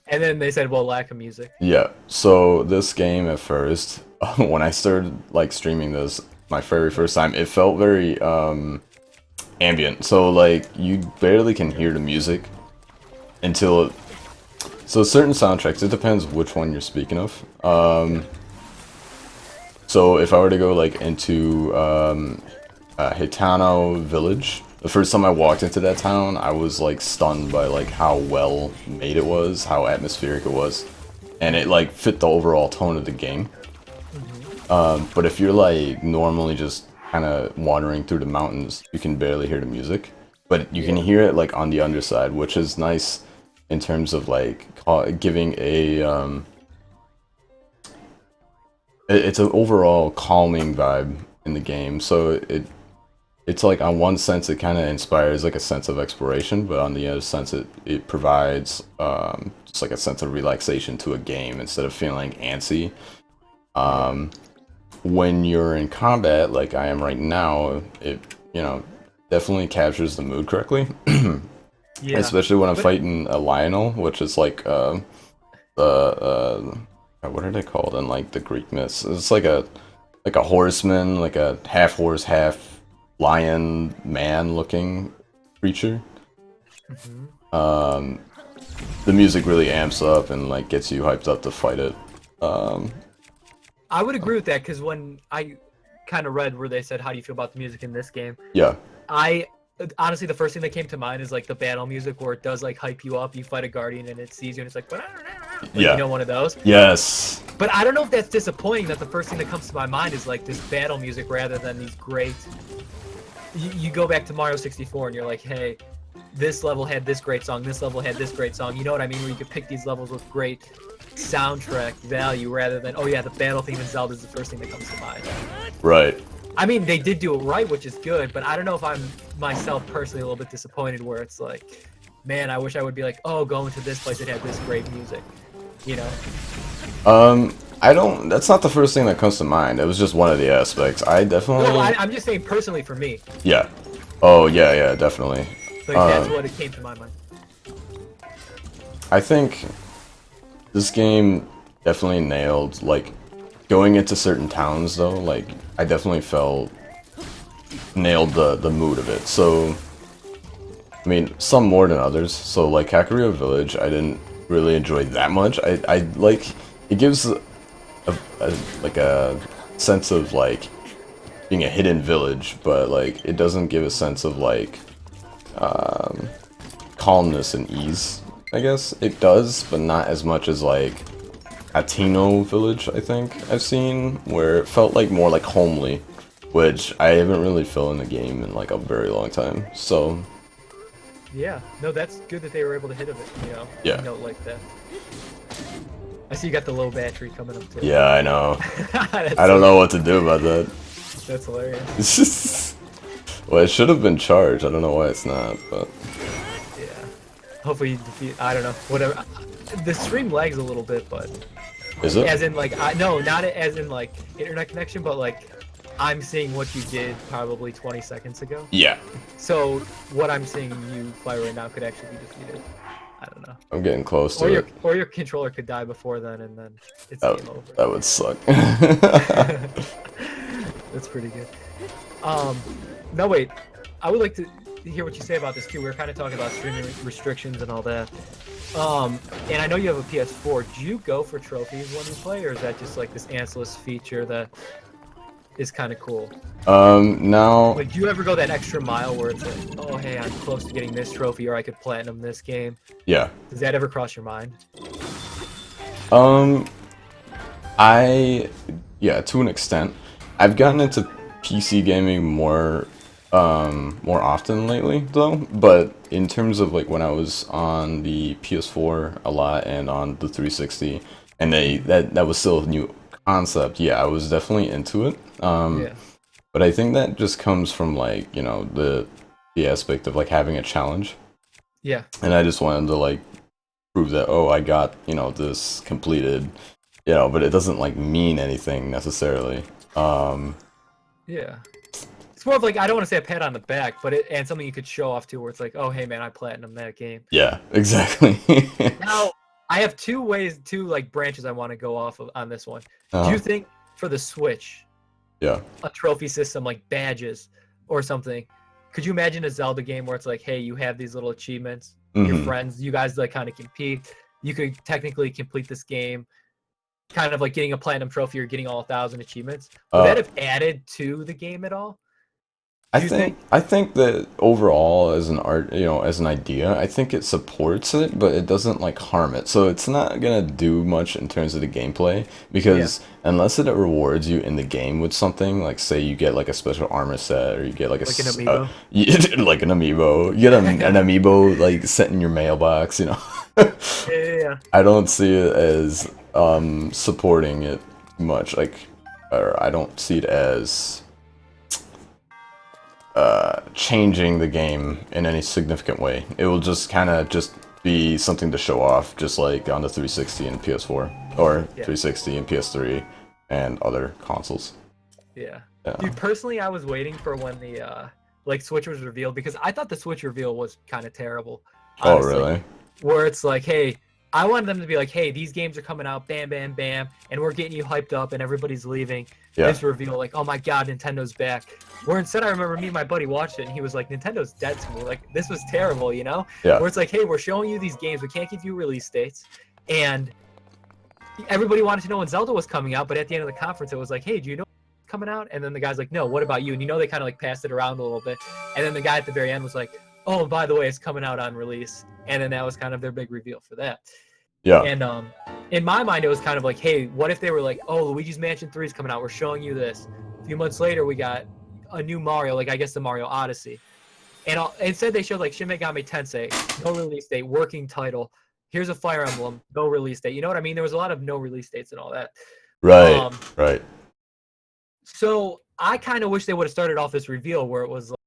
And then they said, well, lack of music. Yeah. So this game at first, when I started like streaming this, my very first time, it felt very ambient. So like you barely can hear the music until so certain soundtracks, it depends which one you're speaking of. So if I were to go like into Hitano Village, the first time I walked into that town, I was like stunned by like how well made it was, how atmospheric it was, and it like fit the overall tone of the game. But if you're like normally just kind of wandering through the mountains, you can barely hear the music, but you can hear it like on the underside, which is nice in terms of like giving a it's an overall calming vibe in the game. So it's like on one sense it kind of inspires like a sense of exploration, but on the other sense it provides just like a sense of relaxation to a game instead of feeling antsy. When you're in combat like I am right now, it definitely captures the mood correctly. Yeah. Especially when I'm fighting a Lionel, which is like what are they called in like the Greek myths? It's like a horseman, like a half horse, half lion man looking creature. The music really amps up and like gets you hyped up to fight it. I would agree with that because when I kind of read where they said, how do you feel about the music in this game? Yeah. I honestly, the first thing that came to mind is like the battle music where it does like hype you up. You fight a guardian and it sees you and it's like, Yeah. You know, one of those. Yes. But I don't know if that's disappointing that the first thing that comes to my mind is like this battle music rather than these great. You go back to Mario 64 and you're like, hey, this level had this great song, this level had this great song. You know what I mean? Where you could pick these levels with great soundtrack value rather than, oh yeah, the battle theme in Zelda is the first thing that comes to mind. Right. I mean, they did do it right, which is good, but I don't know if I'm myself personally a little bit disappointed where it's like, man, I wish I would be like, oh, going to this place that had this great music, you know? I don't. That's not the first thing that comes to mind. It was just one of the aspects. I definitely. No, I'm just saying personally for me. Yeah. Oh yeah, yeah, definitely. Like that's what it came to my mind. I think this game definitely nailed like going into certain towns though. Like I definitely felt nailed the mood of it. So I mean, some more than others. So like Kakariko Village, I didn't really enjoy that much. I like it gives like a sense of like being a hidden village, but like it doesn't give a sense of like calmness and ease. I guess it does, but not as much as like Atino Village. I think I've seen where it felt like more like homely, which I haven't really felt in the game in like a very long time. So yeah, no, that's good that they were able to hit of it. You know, yeah, note like that. I see you got the low battery coming up too. Yeah, I know. I don't know what to do about that. That's hilarious. Well, it should have been charged. I don't know why it's not, but yeah. Hopefully you defeat. I don't know. Whatever. The stream lags a little bit, but is it? as in like no, not as in like internet connection, but like I'm seeing what you did probably 20 seconds ago. Yeah. So what I'm seeing you play right now could actually be defeated. I don't know. I'm getting close to it. Or your controller could die before then, and then it's game over. That would suck. That's pretty good. No wait, I would like to hear what you say about this too. We were kind of talking about streaming restrictions and all that. And I know you have a PS4. Do you go for trophies when you play, or is that just like this antsless feature that is kind of cool? Now. Like, do you ever go that extra mile where it's like, oh hey, I'm close to getting this trophy, or I could platinum this game? Yeah. Does that ever cross your mind? Yeah, to an extent. I've gotten into PC gaming more often lately though, but in terms of like when I was on the PS4 a lot and on the 360 and that was still a new concept, yeah, I was definitely into it. Yeah. But I think that just comes from like, you know, the aspect of like having a challenge. Yeah. And I just wanted to like prove that, oh, I got, you know, this completed. you know, but it doesn't like mean anything necessarily. Yeah. It's more of like, I don't want to say a pat on the back, but and something you could show off to, where it's like, oh hey man, I platinum that game. Yeah, exactly. Now, I have two like branches I want to go off of on this one. Do uh, you think for the Switch, yeah. a trophy system like badges or something, could you imagine a Zelda game where it's like, hey, you have these little achievements, your friends, you guys like kind of compete, you could technically complete this game, kind of like getting a platinum trophy or getting all 1,000 achievements? Would that have added to the game at all? I think that overall, as an art, you know, as an idea, I think it supports it, but it doesn't like harm it. So it's not gonna do much in terms of the gameplay because unless it rewards you in the game with something, like say you get like a special armor set or you get like Like an amiibo? like an amiibo, you get an amiibo like sent in your mailbox, you know. Yeah. I don't see it as supporting it much, like, or I don't see it as changing the game in any significant way. It will just kind of just be something to show off, just like on the 360 and PS4, or 360 and PS3 and other consoles. Yeah. Dude, personally, I was waiting for when the like Switch was revealed, because I thought the Switch reveal was kind of terrible. Honestly. Oh, really? Where it's like, hey, I wanted them to be like, hey, these games are coming out, bam, bam, bam, and we're getting you hyped up, and everybody's leaving. This reveal, like, oh my god, Nintendo's back. Where instead, I remember me and my buddy watched it, and he was like, Nintendo's dead to me. Like, this was terrible, you know? Where it's like, hey, we're showing you these games, we can't give you release dates, and everybody wanted to know when Zelda was coming out, but at the end of the conference, it was like, hey, do you know what's coming out? And then the guy's like, no, what about you? And you know, they kind of like passed it around a little bit, and then the guy at the very end was like, oh, by the way, it's coming out on release, and then that was kind of their big reveal for that. And in my mind, it was kind of like, hey, what if they were like, oh, Luigi's Mansion 3 is coming out, we're showing you this. A few months later, we got a new Mario, like I guess the Mario Odyssey. And instead, they showed like Shin Megami Tensei, no release date, working title. Here's a Fire Emblem, no release date. You know what I mean? There was a lot of no release dates and all that. Right, right. So I kind of wish they would have started off this reveal where it was like,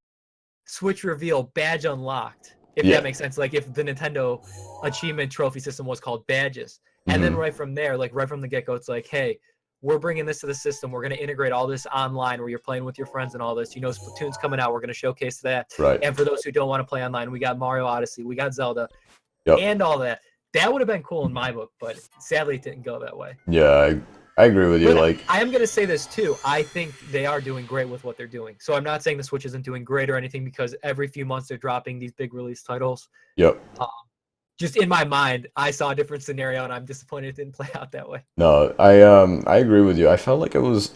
Switch reveal, badge unlocked. If that makes sense, like if the Nintendo achievement trophy system was called badges, and then right from there, like right from the get-go, it's like, hey, we're bringing this to the system. We're going to integrate all this online where you're playing with your friends and all this. You know, Splatoon's coming out. We're going to showcase that. Right. And for those who don't want to play online, we got Mario Odyssey, we got Zelda, and all that. That would have been cool in my book, but sadly, it didn't go that way. Yeah, I agree with you. But like, I am going to say this too. I think they are doing great with what they're doing. So I'm not saying the Switch isn't doing great or anything, because every few months they're dropping these big release titles. Just in my mind, I saw a different scenario, and I'm disappointed it didn't play out that way. No, I agree with you. I felt like it was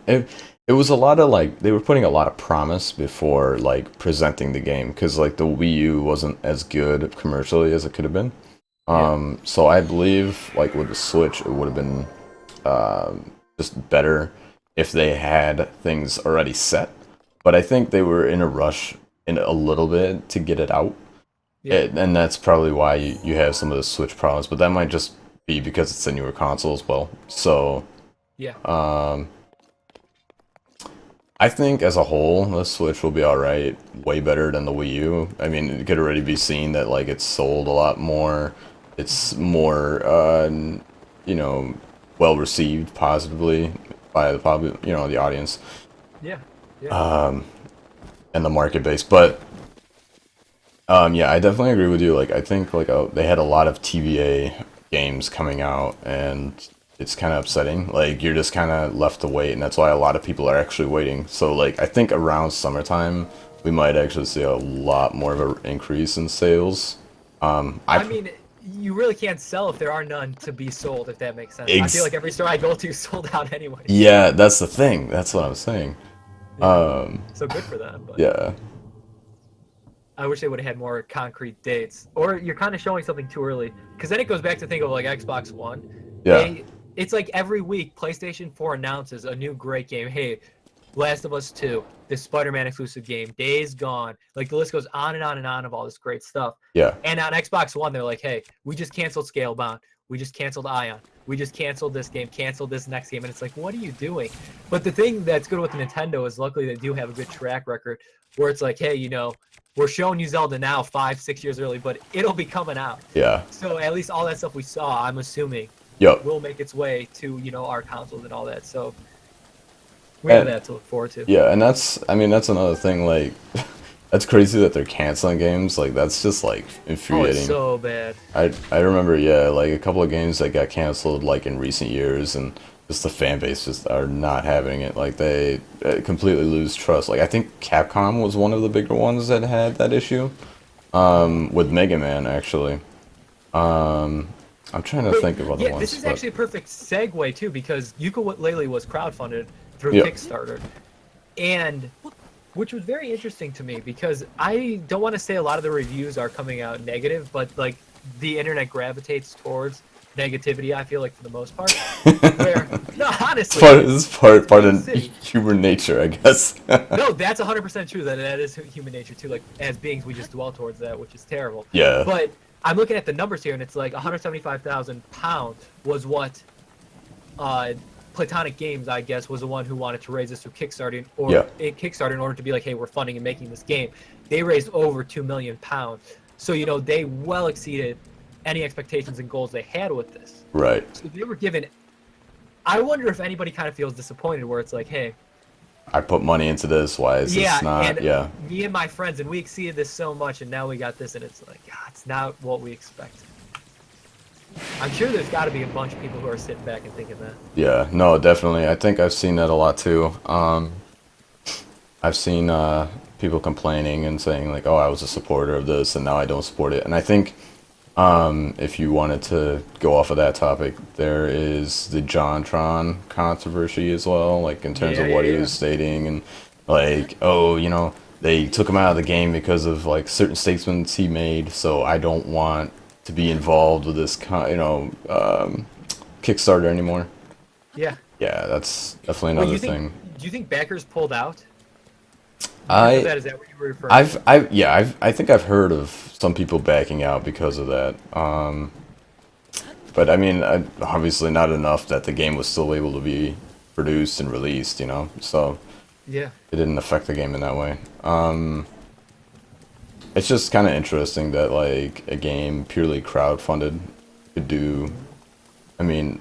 it was a lot of like they were putting a lot of promise before like presenting the game, because like the Wii U wasn't as good commercially as it could have been. So I believe like with the Switch, it would have been just better if they had things already set. But I think they were in a rush in a little bit to get it out. And that's probably why you have some of the Switch problems. But that might just be because it's a newer console as well. So I think as a whole, the Switch will be alright. Way better than the Wii U. I mean, it could already be seen that like it's sold a lot more. It's more, you know, well received positively by the public, you know, the audience. And the market base. But yeah, I definitely agree with you. Like, I think like they had a lot of TVA games coming out, and it's kind of upsetting. Like, you're just kind of left to wait, and that's why a lot of people are actually waiting. So like, I think around summertime we might actually see a lot more of an increase in sales. I mean, you really can't sell if there are none to be sold, if that makes sense. I feel like every store I go to is sold out anyway. Yeah, that's the thing. That's what I'm saying. So good for them. But yeah. I wish they would have had more concrete dates. Or you're kind of showing something too early. Because then it goes back to think of like Xbox One. It's like every week PlayStation 4 announces a new great game. Hey, Last of Us 2, this Spider-Man exclusive game, Days Gone. Like, the list goes on and on and on of all this great stuff. And on Xbox One, they're like, hey, we just canceled Scalebound. We just canceled Ion. We just canceled this game, canceled this next game. And it's like, what are you doing? But the thing that's good with Nintendo is luckily they do have a good track record where it's like, hey, you know, we're showing you Zelda now 5-6 years early, but it'll be coming out. So at least all that stuff we saw, I'm assuming, Yep. will make its way to our consoles and all that. So we have And that to look forward to. yeah, and I mean, that's another thing. Like, that's crazy that they're canceling games. Like, that's just like Oh, it's infuriating. so bad. I remember, yeah, like a couple of games that got canceled like in recent years, and just the fan base just are not having it. Like they completely lose trust. Like I think Capcom was one of the bigger ones that had that issue. With Mega Man actually. I'm trying to Wait, think of other yeah, this ones, is but actually a perfect segue too because Ukulele was crowdfunded through yeah, Kickstarter, and which was very interesting to me because I don't want to say a lot of the reviews are coming out negative, but like the internet gravitates towards negativity. I feel like for the most part, where no, honestly, this is it's part Game of City. human nature, I guess. No, that's 100% true. That is human nature too. Like as beings, we just dwell towards that, which is terrible. Yeah, But I'm looking at the numbers here, and it's like 175,000 pounds was what uh, Platonic Games, I guess, was the one who wanted to raise this through Kickstarter, yeah, Kickstarter in order to be like, hey, we're funding and making this game. They raised over 2 million pounds, so they well exceeded any expectations and goals they had with this. right. So they were given. I wonder if anybody kind of feels disappointed, where it's like, hey, I put money into this. Why is this yeah, not? and Yeah, me and my friends, and we exceeded this so much, and now we got this, and it's like, it's not what we expected. I'm sure there's got to be a bunch of people who are sitting back and thinking that. yeah. No, definitely. I think I've seen that a lot too. I've seen people complaining and saying like, "Oh, I was a supporter of this, and now I don't support it." And I think if you wanted to go off of that topic, there is the JonTron controversy as well, like in terms Yeah, of yeah, what he yeah. was stating and like, oh, they took him out of the game because of like certain statements he made, so I don't want to be involved with this Kickstarter anymore. Yeah. Yeah, that's definitely Wait, another thing. do you think backers pulled out because of I that? Is that what you were referring to? I think I've heard of some people backing out because of that. But I mean, obviously not enough that the game was still able to be produced and released, so Yeah. it didn't affect the game in that way. It's just kind of interesting that like a game purely crowdfunded could do. I mean,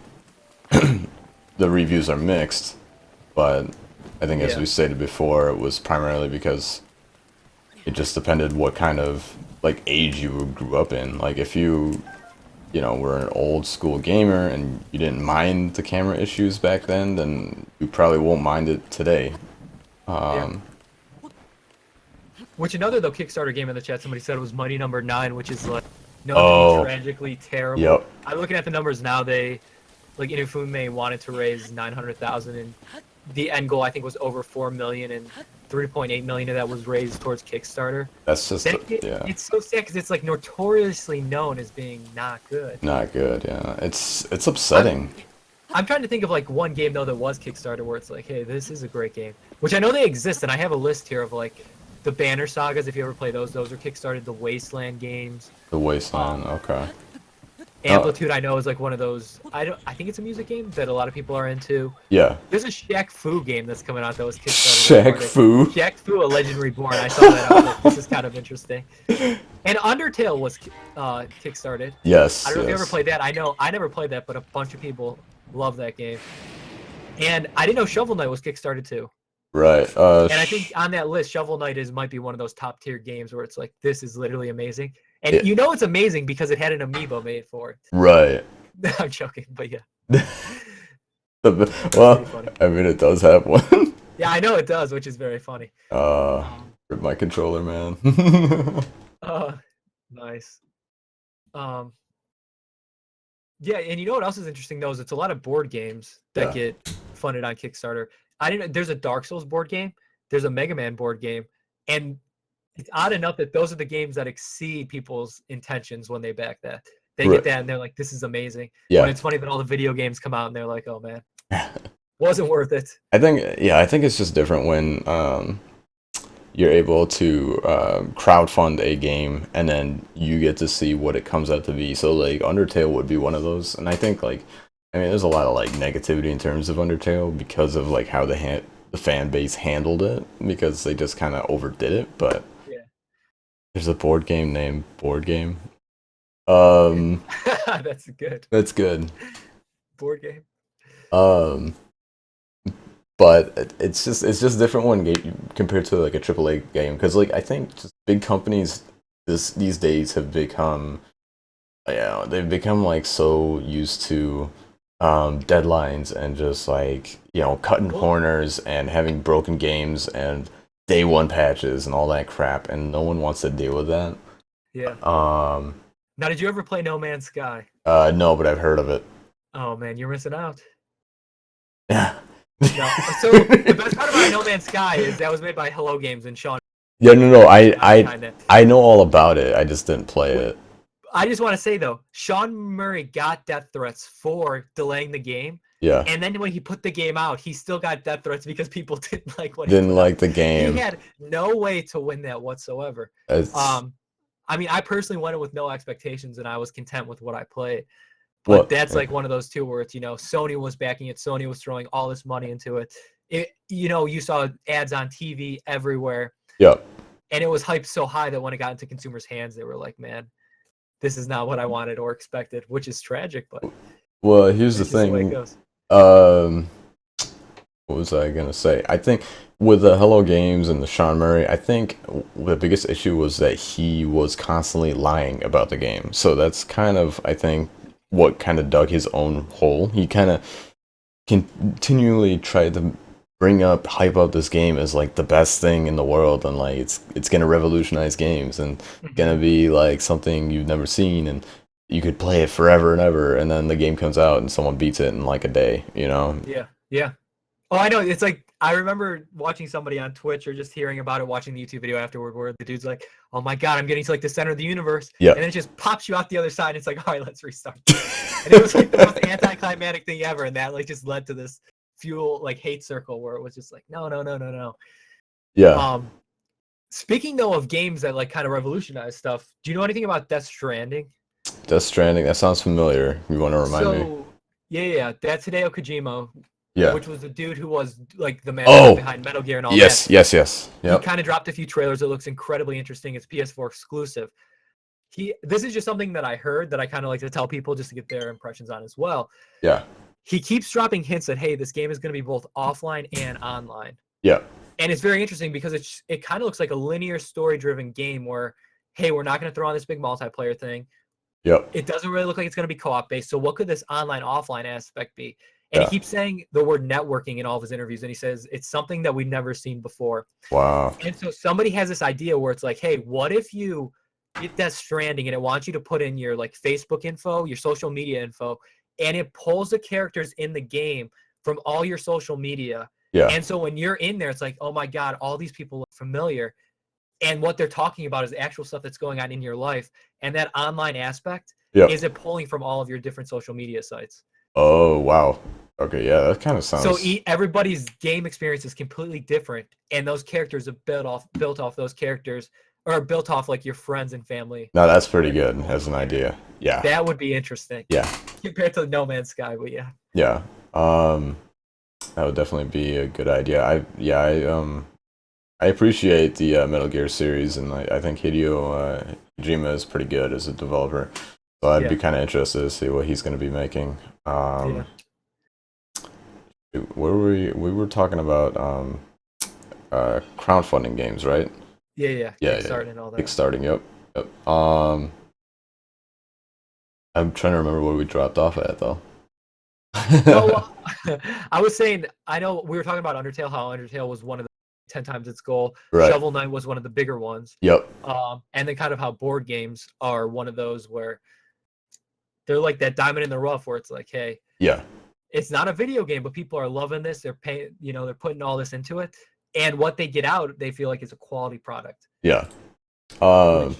the reviews are mixed, but I think as Yeah. we stated before, it was primarily because it just depended what kind of like age you grew up in. Like if you were an old school gamer and you didn't mind the camera issues back then you probably won't mind it today. Yeah. Which another though Kickstarter game in the chat somebody said was Mighty Number 9, which is like known to be Oh, tragically terrible. yep. I'm looking at the numbers now. They like Inafune wanted to raise 900,000, and the end goal I think was over 4 million, and 3.8 million of that was raised towards Kickstarter. That's just yeah, It's so sad because it's like notoriously known as being not good. not good. Yeah, it's I'm upsetting. I'm trying to think of like one game though that was Kickstarter where it's like, hey, this is a great game. Which I know they exist, and I have a list here of like the Banner Sagas. If you ever play those are Kickstarted. The Wasteland games. The Wasteland. Um, Okay. Amplitude I know is like one of those. I think it's a music game that a lot of people are into. Yeah. There's a Shaq Fu game that's coming out that was Kickstarted. Shaq Fu. Shaq Fu: A Legend Reborn. I saw that. I was like, this is kind of interesting. And Undertale was Kickstarted. Yes. I don't know if you ever Yes. played that. I know I never played that, but a bunch of people love that game. And I didn't know Shovel Knight was Kickstarted too. Right. And I think on that list, Shovel Knight might be one of those top tier games where it's like, this is literally amazing. And it, it's amazing because it had an amiibo made for it. right. I'm joking, but yeah, it's pretty Well, funny. I mean, it does have one. Yeah, I know it does, which is very funny. Um, Rip my controller, man. uh, nice. Um, yeah, and you know what else is interesting though is it's a lot of board games that Yeah. get funded on Kickstarter. I didn't. There's a Dark Souls board game. There's a Mega Man board game, and it's odd enough that those are the games that exceed people's intentions when they back that. They get Right. that and they're like, "This is amazing." When Yeah. it's funny that all the video games come out and they're like, "Oh man, wasn't worth it." I think it's just different when you're able to crowdfund a game and then you get to see what it comes out to be. So like Undertale would be one of those, and I think like I mean there's a lot of like negativity in terms of Undertale because of like how the fan base handled it because they just kind of overdid it. But Yeah, there's a board game named Board Game. Um, that's good. that's good. board game. Um, but it's just different when compared to like a AAA game because like I think just big companies these days have become they've become like so used to deadlines and just like cutting Well, corners and having broken games and day one patches and all that crap and no one wants to deal with that. yeah. Um, Now, did you ever play No Man's Sky? no, but I've heard of it. Oh man, you're missing out. Yeah. No. So the best part about No Man's Sky is that was made by Hello Games and Sean Yeah, no, behind it. I know all about it. I just didn't play it. I just want to say though, Sean Murray got death threats for delaying the game, Yeah, and then when he put the game out, he still got death threats because people didn't like what he didn't put like out. the He game. had no way to win that whatsoever. It's I mean, I personally went in with no expectations, and I was content with what I played. But what? that's like one of those two where it's Sony was backing it, Sony was throwing all this money into it. You saw ads on TV everywhere, Yep. and it was hyped so high that when it got into consumers' hands, they were like, "Man, this is not what I wanted or expected," which is tragic, but Well, here's the it's just the way it thing. goes. Um, what was I gonna say? I think with the Hello Games and the Sean Murray, I think the biggest issue was that he was constantly lying about the game. So that's kind of, I think, what kind of dug his own hole. He kind of continually tried to hype up this game as like the best thing in the world, and like it's gonna revolutionize games and gonna Mhm. be like something you've never seen, and you could play it forever and ever. And then the game comes out and someone beats it in like a day. Yeah, yeah. Oh, I know. It's like I remember watching somebody on Twitch or just hearing about it, watching the YouTube video afterward, where the dude's like, "Oh my god, I'm getting to like the center of the universe," Yeah. and then it just pops you out the other side. And it's like, "All right, let's restart." And it was like the most anticlimactic thing ever, and that like just led to this fuel like hate circle where it was just like, no, no, no, no, no. Yeah. Um, Speaking though of games that like kind of revolutionize stuff, do you know anything about Death Stranding? Death Stranding. That sounds familiar. You want to remind me? So yeah, that's Hideo Kojima, Yeah. which was the dude who was like the mastermind Oh, behind Metal Gear and all that. yes. He Yep. kind of dropped a few trailers. It looks incredibly interesting. It's PS4 exclusive. This is just something that I heard that I kind of like to tell people just to get their impressions on as well. Yeah. He keeps dropping hints that hey, this game is going to be both offline and online. Yeah. And it's very interesting because it kind of looks like a linear story-driven game where hey, we're not going to throw on this big multiplayer thing. Yep. It doesn't really look like it's going to be co-op based. So what could this online offline aspect be? And Yeah. he keeps saying the word networking in all of his interviews, and he says it's something that we've never seen before. Wow. And so somebody has this idea where it's like, hey, what if you get Death Stranding and it wants you to put in your like Facebook info, your social media info, and it pulls the characters in the game from all your social media. Yeah. And so when you're in there, it's like, oh my God, all these people look familiar. And what they're talking about is actual stuff that's going on in your life. And that online aspect Yep. is it pulling from all of your different social media sites. Oh, wow. Okay, yeah, that kind of sounds. So everybody's game experience is completely different, and those characters are built off those characters, or built off like your friends and family. No, that's pretty good as an idea. Yeah. That would be interesting. Yeah. Compared to No Man's Sky, but yeah. Yeah. That would definitely be a good idea. I appreciate the Metal Gear series, and I think Hideo Kojima is pretty good as a developer. So I'd be Yeah. kind of interested to see what he's going to be making. Yeah. Where were we were talking about crowdfunding games, right? Yeah. Yeah, Kickstarting and all that. Kickstarting, yep. I'm trying to remember where we dropped off at though. No, I was saying, I know we were talking about Undertale, how Undertale was one of the 10 times its goal. Right. Shovel Knight was one of the bigger ones. Yep. And then kind of how board games are one of those where they're like that diamond in the rough where it's like, hey, Yeah. it's not a video game, but people are loving this. They're paying, they're putting all this into it. And what they get out, they feel like it's a quality product. Yeah. Which-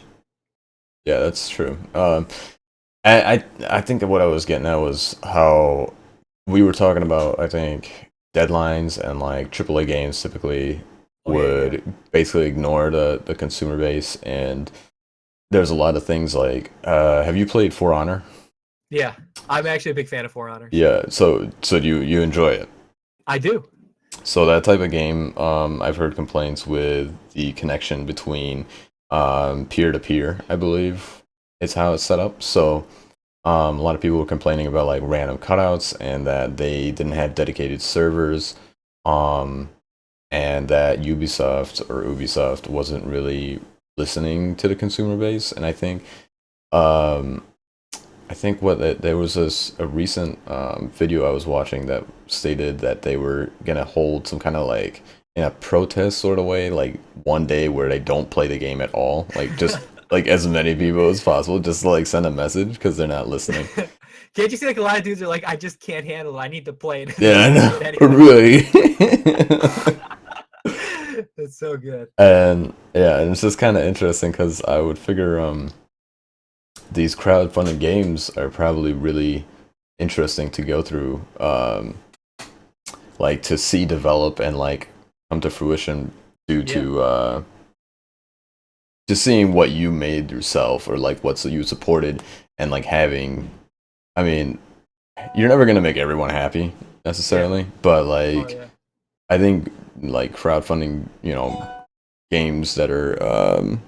Yeah, that's true. I think that what I was getting at was how we were talking about, I think, deadlines and like AAA games typically would basically ignore the consumer base, and there's a lot of things like have you played For Honor? Yeah, I'm actually a big fan of For Honor. Yeah, so you enjoy it. I do. So that type of game, I've heard complaints with the connection between peer to peer, I believe is how it's set up. So A lot of people were complaining about like random cutouts and that they didn't have dedicated servers, um, and that Ubisoft wasn't really listening to the consumer base. And um, I think there was a recent video I was watching that stated that they were gonna hold some kind of like in a protest sort of way, like one day where they don't play the game at all, like just like as many people as possible, just to, like send a message because they're not listening. Can't you see like a lot of dudes are like, I just can't handle it. I need to play it. Yeah, I know, Anyway. right. That's so good. And yeah, and it's just kind of interesting because I would figure these crowdfunding games are probably really interesting to go through, like to see develop and like come to fruition due to just seeing what you made yourself or like what you supported and like having. I mean, you're never gonna make everyone happy necessarily, but like I think like crowdfunding, games that are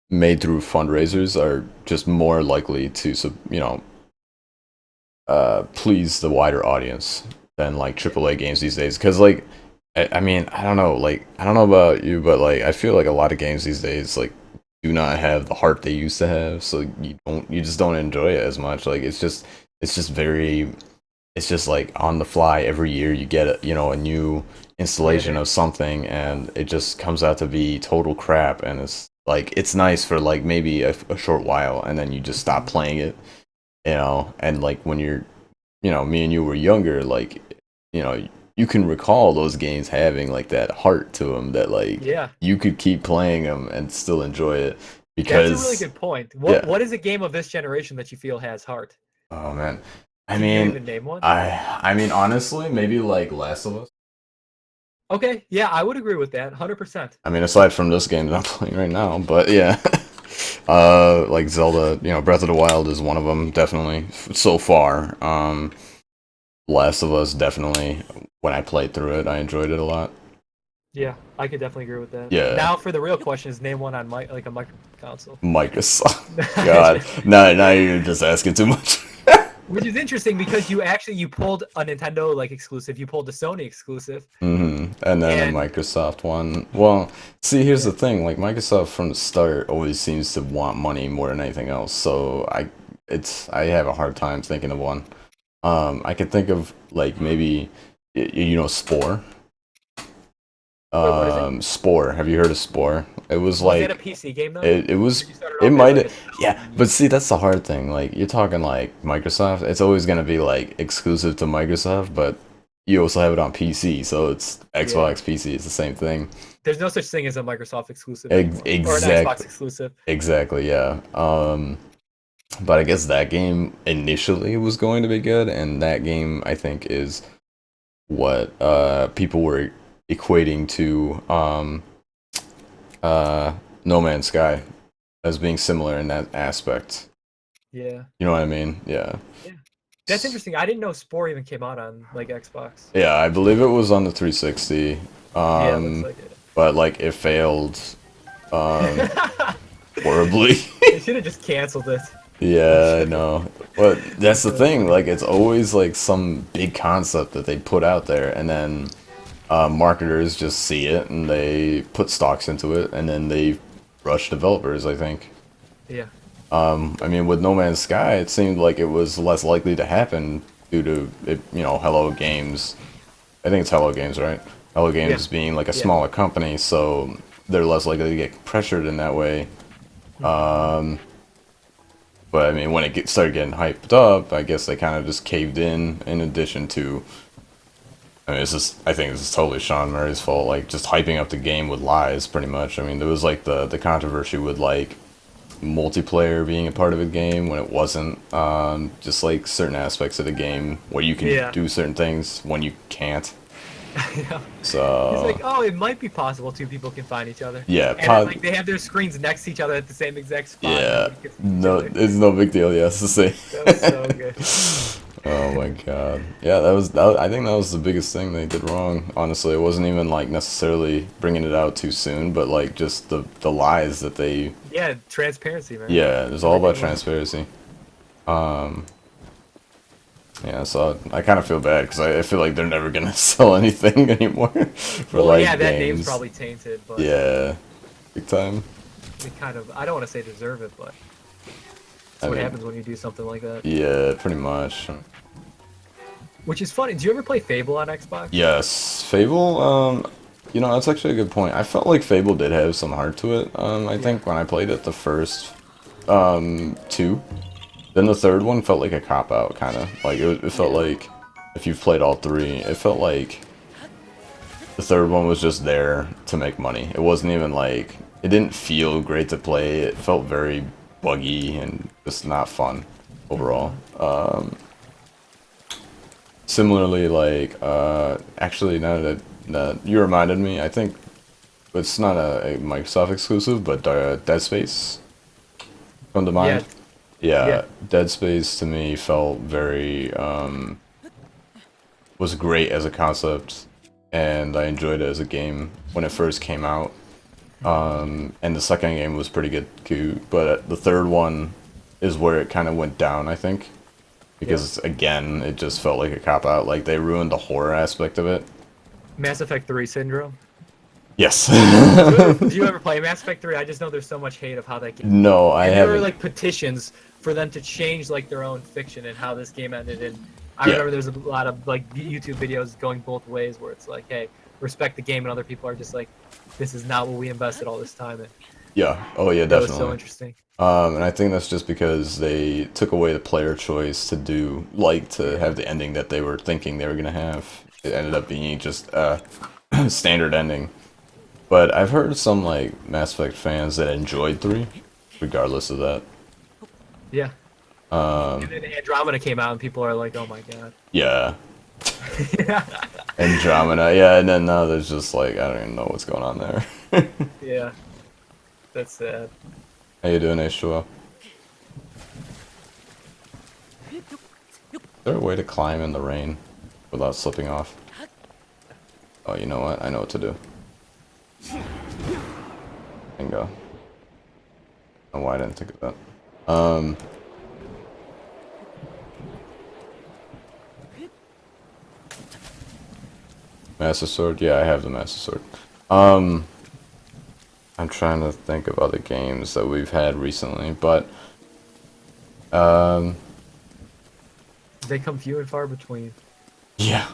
made through fundraisers are just more likely to please the wider audience than like AAA games these days. Because like I mean, I don't know, like I don't know about you, but like I feel like a lot of games these days like do not have the heart they used to have, so you just don't enjoy it as much. Like it's just very, it's just like on the fly. Every year you get a new installation of something, and it just comes out to be total crap. And it's like it's nice for like maybe a short while, and then you just stop playing it. And like when me and you were younger, like you can recall those games having like that heart to them that like you could keep playing them and still enjoy it because that's a really good point. What is a game of this generation that you feel has heart? Oh man, Can you even name one? I mean honestly, maybe like Last of Us. Okay, yeah, I would agree with that, 100%. I mean, aside from this game that I'm playing right now, but yeah, like Zelda, Breath of the Wild is one of them, definitely so far. Last of Us, definitely. When I played through it, I enjoyed it a lot. Yeah, I could definitely agree with that. Yeah. Now for the real question is name one on like a micro console. Microsoft. God, now you're just asking too much. Which is interesting because you pulled a Nintendo like exclusive, you pulled a Sony exclusive. And then a Microsoft one. Well, see, here's the thing. Like Microsoft from the start always seems to want money more than anything else. So I have a hard time thinking of one. I could think of like maybe Spore. Wait, Spore. Have you heard of Spore? It was like like that a PC game though? It might yeah, but see that's the hard thing. Like you're talking like Microsoft, it's always gonna be like exclusive to Microsoft, but you also have it on PC, so it's Xbox PC, it's the same thing. There's no such thing as a Microsoft exclusive Exactly. or an Xbox exclusive. Exactly, yeah. But I guess that game initially was going to be good, and that game I think is what people were equating to No Man's Sky as being similar in that aspect. Yeah. You know what I mean? Yeah. Yeah. That's interesting. I didn't know Spore even came out on like Xbox. Yeah, I believe it was on the 360. Yeah, looks like it. But like it failed horribly. They should have just canceled it. Yeah, I know. But that's the thing, like it's always like some big concept that they put out there, and then marketers just see it and they put stocks into it, and then they rush developers, I think. Yeah. I mean, with No Man's Sky, it seemed like it was less likely to happen due to it, Hello Games. I think it's Hello Games, right? Hello Games being like a smaller company, so they're less likely to get pressured in that way. But I mean, when it started getting hyped up, I guess they kind of just caved in addition to, I mean, I think this is totally Sean Murray's fault, like just hyping up the game with lies, pretty much. I mean, there was like the controversy with like multiplayer being a part of a game when it wasn't, just like certain aspects of the game where you can do certain things when you can't. Yeah. So he's like, oh, it might be possible two people can find each other. Yeah, and then, like they have their screens next to each other at the same exact spot. Yeah, no, it's no big deal. Yes, to say. That was so good. Oh my god. Yeah, I think that was the biggest thing they did wrong. Honestly, it wasn't even like necessarily bringing it out too soon, but like just the lies that they. Yeah, transparency, man. Yeah, it's all about transparency. Yeah, so I kind of feel bad because I feel like they're never gonna sell anything anymore for Well, like yeah, that games. name's probably tainted, but Yeah, big time. we kind of, I don't want to say deserve it, but that's I what mean, happens when you do something like that. yeah, pretty much. Which is funny. Do you ever play Fable on Xbox? Yes, Fable. You know, that's actually a good point. I felt like Fable did have some heart to it. I think when I played it the first two, then the third one felt like a cop out, kind of like it felt like if you've played all three, it felt like the third one was just there to make money. It wasn't even like it didn't feel great to play. It felt very buggy and just not fun overall. Similarly, like, actually, now that you reminded me, I think it's not a Microsoft exclusive, but Dead Space come to mind. Yeah, Dead Space to me felt very, was great as a concept, and I enjoyed it as a game when it first came out. And the second game was pretty good too, but the third one is where it kind of went down, I think. Because, again, it just felt like a cop-out. Like, they ruined the horror aspect of it. Mass Effect 3 syndrome. Yes. Do you ever play Mass Effect 3? I just know there's so much hate of how that game. No, I and haven't. there were like petitions for them to change like their own fiction and how this game ended. And I Yeah. remember there's a lot of like YouTube videos going both ways where it's like, hey, respect the game, and other people are just like, this is not what we invested all this time in. Yeah. Oh, yeah, That was definitely. so interesting. And I think that's just because they took away the player choice to do, like, to have the ending that they were thinking they were gonna have. It ended up being just a standard ending. But I've heard some, like, Mass Effect fans that enjoyed 3, regardless of that. Yeah. And then Andromeda came out and people are like, oh my god. Yeah. Andromeda, yeah, and then now there's just, like, I don't even know what's going on there. Yeah. That's sad. How you doing, H2O? Is there a way to climb in the rain without slipping off? Oh, you know what? I know what to do. Bingo. Oh, why I didn't think of that. Master Sword? Yeah, I have the Master Sword. I'm trying to think of other games that we've had recently, but They come few and far between. yeah.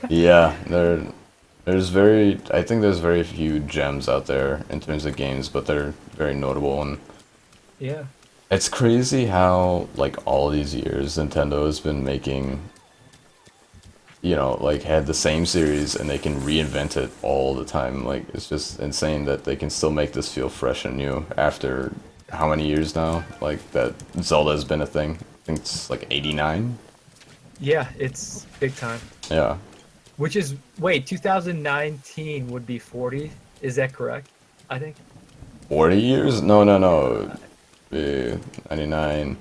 Yeah, there's very, I think there's very few gems out there in terms of games, but they're very notable, and Yeah. it's crazy how, like, all these years Nintendo has been making, you know, like, had the same series and they can reinvent it all the time. Like, it's just insane that they can still make this feel fresh and new after how many years now? Like, that Zelda has been a thing. I think it's like 89? Yeah, it's big time. Yeah. Which is, wait, 2019 would be 40. Is that correct? I think. 40 years? No. 99.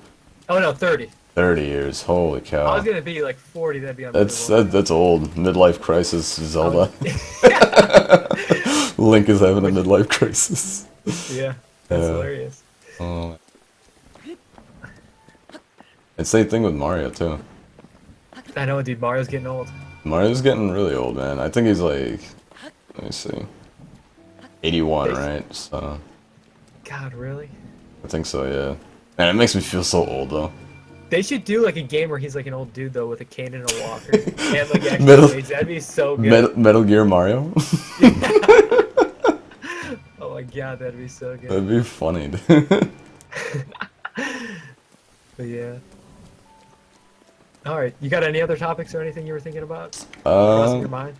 Oh no, 30. 30 years. Holy I cow. was gonna be like 40. That'd be unbelievable. That's old. Midlife crisis Zelda. Link is having a midlife crisis. Yeah, that's hilarious. Oh. And same thing with Mario too. I know, dude. Mario's getting old. Mario's getting really old, man. I think he's like, let me see, 81, right? So God, really? I think so, yeah. Man, it makes me feel so old though. They should do like a game where he's like an old dude though with a cane and a walker. And like actually, Metal- that'd be so good. Metal Gear Mario. Oh my god, that'd be so good. That'd be funny. Dude. But yeah. All right, you got any other topics or anything you were thinking about? Crossing your mind?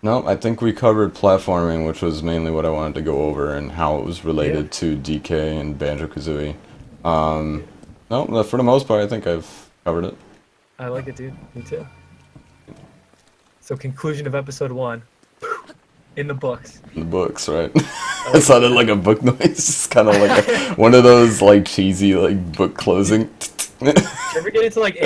No, I think we covered platforming, which was mainly what I wanted to go over, and how it was related to DK and Banjo-Kazooie. No, for the most part, I think I've covered it. I like it, dude. Me too. So conclusion of episode 1. In the books. In the books, right? It sounded like a book noise. It's kind of like one of those like cheesy like book closing. Did you ever get into like